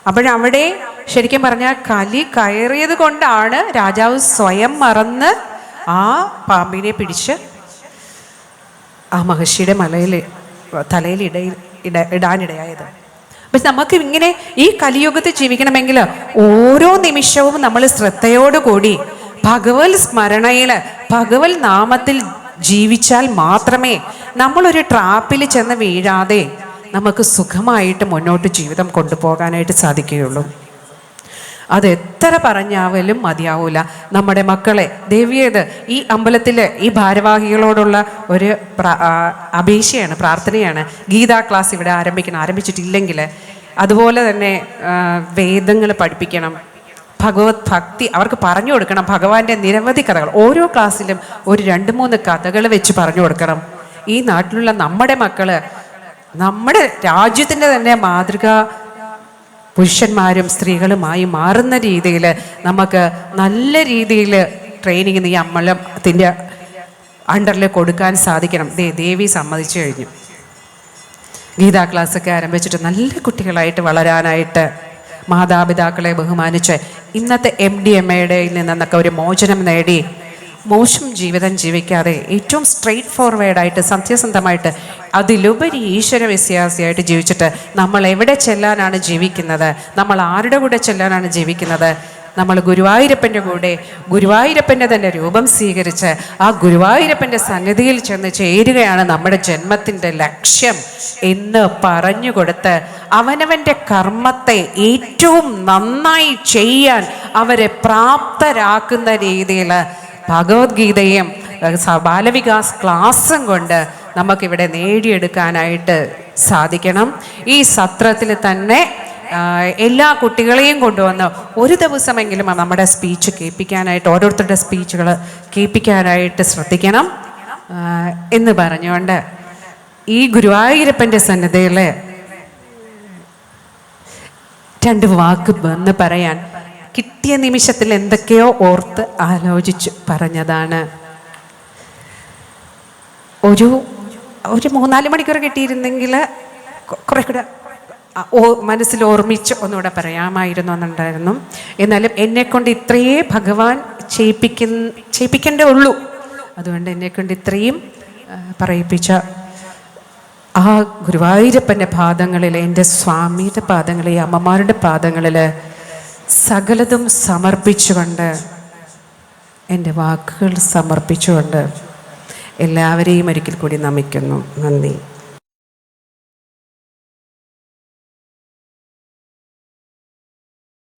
അപ്പോഴവിടെ ശരിക്കും പറഞ്ഞാൽ കലി കയറിയത് കൊണ്ടാണ് രാജാവ് സ്വയം മറന്ന് ആ പാമ്പിനെ പിടിച്ച് ആ മഹർഷിയുടെ തലയിൽ ഇടാനിടയായത്. അപ്പം നമുക്ക് ഇങ്ങനെ ഈ കലിയുഗത്തിൽ ജീവിക്കണമെങ്കിൽ ഓരോ നിമിഷവും നമ്മൾ ശ്രദ്ധയോടുകൂടി ഭഗവത് സ്മരണയിൽ, ഭഗവത് നാമത്തിൽ ജീവിച്ചാൽ മാത്രമേ നമ്മളൊരു ട്രാപ്പിൽ ചെന്ന് വീഴാതെ നമുക്ക് സുഖമായിട്ട് മുന്നോട്ട് ജീവിതം കൊണ്ടുപോകാനായിട്ട് സാധിക്കുകയുള്ളൂ. അത് എത്ര പറഞ്ഞാലും മതിയാവൂല. നമ്മുടെ മക്കളെ ദേവിയേത് ഈ അമ്പലത്തിൽ ഈ ഭാരവാഹികളോടുള്ള ഒരു അപേക്ഷയാണ്, പ്രാർത്ഥനയാണ്. ഗീതാ ക്ലാസ് ഇവിടെ ആരംഭിച്ചിട്ടില്ലെങ്കിൽ അതുപോലെ തന്നെ വേദങ്ങൾ പഠിപ്പിക്കണം, ഭഗവത് ഭക്തി അവർക്ക് പറഞ്ഞു കൊടുക്കണം. ഭഗവാന്റെ നിരവധി കഥകൾ ഓരോ ക്ലാസ്സിലും ഒരു 2-3 കഥകൾ വെച്ച് പറഞ്ഞു കൊടുക്കണം. ഈ നാട്ടിലുള്ള നമ്മുടെ മക്കള് നമ്മുടെ രാജ്യത്തിൻ്റെ തന്നെ മാതൃക പുരുഷന്മാരും സ്ത്രീകളുമായി മാറുന്ന രീതിയിൽ നമുക്ക് നല്ല രീതിയിൽ ട്രെയിനിങ് ഈ അമ്പലത്തിൻ്റെ അണ്ടറിൽ കൊടുക്കാൻ സാധിക്കണം. ദേവി സമ്മതിച്ചു കഴിഞ്ഞു. ഗീതാ ക്ലാസ്സൊക്കെ ആരംഭിച്ചിട്ട് നല്ല കുട്ടികളായിട്ട് വളരാനായിട്ട് മാതാപിതാക്കളെ ബഹുമാനിച്ച് ഇന്നത്തെ MDMA നിന്നൊക്കെ ഒരു മോചനം നേടി മോശം ജീവിതം ജീവിക്കാതെ ഏറ്റവും സ്ട്രെയിറ്റ് ഫോർവേഡായിട്ട് സത്യസന്ധമായിട്ട് അതിലുപരി ഈശ്വര വിശ്വാസിയായിട്ട് ജീവിച്ചിട്ട് നമ്മൾ എവിടെ ചെല്ലാനാണ് ജീവിക്കുന്നത്, നമ്മൾ ആരുടെ കൂടെ ചെല്ലാനാണ് ജീവിക്കുന്നത്, നമ്മൾ ഗുരുവായൂരപ്പൻ്റെ കൂടെ ഗുരുവായൂരപ്പൻ്റെ തന്നെ രൂപം സ്വീകരിച്ച് ആ ഗുരുവായൂരപ്പൻ്റെ സന്നിധിയിൽ ചെന്ന് ചേരുകയാണ് നമ്മുടെ ജന്മത്തിൻ്റെ ലക്ഷ്യം എന്ന് പറഞ്ഞു കൊടുത്ത് അവനവൻ്റെ കർമ്മത്തെ ഏറ്റവും നന്നായി ചെയ്യാൻ അവരെ പ്രാപ്തരാക്കുന്ന രീതിയിൽ ഭഗവത്ഗീതയും ബാലവികാസ് ക്ലാസ്സും കൊണ്ട് നമുക്കിവിടെ നേടിയെടുക്കാനായിട്ട് സാധിക്കണം. ഈ സത്രത്തിൽ തന്നെ എല്ലാ കുട്ടികളെയും കൊണ്ടുവന്ന് ഒരു ദിവസമെങ്കിലും നമ്മുടെ സ്പീച്ച് കേൾപ്പിക്കാനായിട്ട്, ഓരോരുത്തരുടെ സ്പീച്ചുകൾ കേൾപ്പിക്കാനായിട്ട് ശ്രദ്ധിക്കണം എന്ന് പറഞ്ഞുകൊണ്ട് ഈ ഗുരുവായൂരപ്പൻ്റെ സന്നിധിയിൽ 2 വാക്ക് വന്ന് പറയാൻ കിട്ടിയ നിമിഷത്തിൽ എന്തൊക്കെയോ ഓർത്ത് ആലോചിച്ച് പറഞ്ഞതാണ്. ഒരു 3-4 മണിക്കൂർ കിട്ടിയിരുന്നെങ്കിൽ കുറെ കൂടെ മനസ്സിൽ ഓർമ്മിച്ച് ഒന്നുകൂടെ പറയാമായിരുന്നു എന്നുണ്ടായിരുന്നു. എന്നാലും എന്നെക്കൊണ്ട് ഇത്രയേ ഭഗവാൻ ചെയ്യിപ്പിക്കേണ്ടേ ഉള്ളൂ. അതുകൊണ്ട് എന്നെക്കൊണ്ട് ഇത്രയും പറയിപ്പിച്ച ആ ഗുരുവായൂരപ്പൻ്റെ പാദങ്ങളിൽ, എൻ്റെ സ്വാമിയുടെ പാദങ്ങളിൽ, അമ്മമാരുടെ പാദങ്ങളിൽ സകലതും സമർപ്പിച്ചുകൊണ്ട്, എൻ്റെ വാക്കുകൾ സമർപ്പിച്ചുകൊണ്ട് എല്ലാവരെയും ഒരിക്കൽ കൂടി നമിക്കുന്നു. നന്ദി.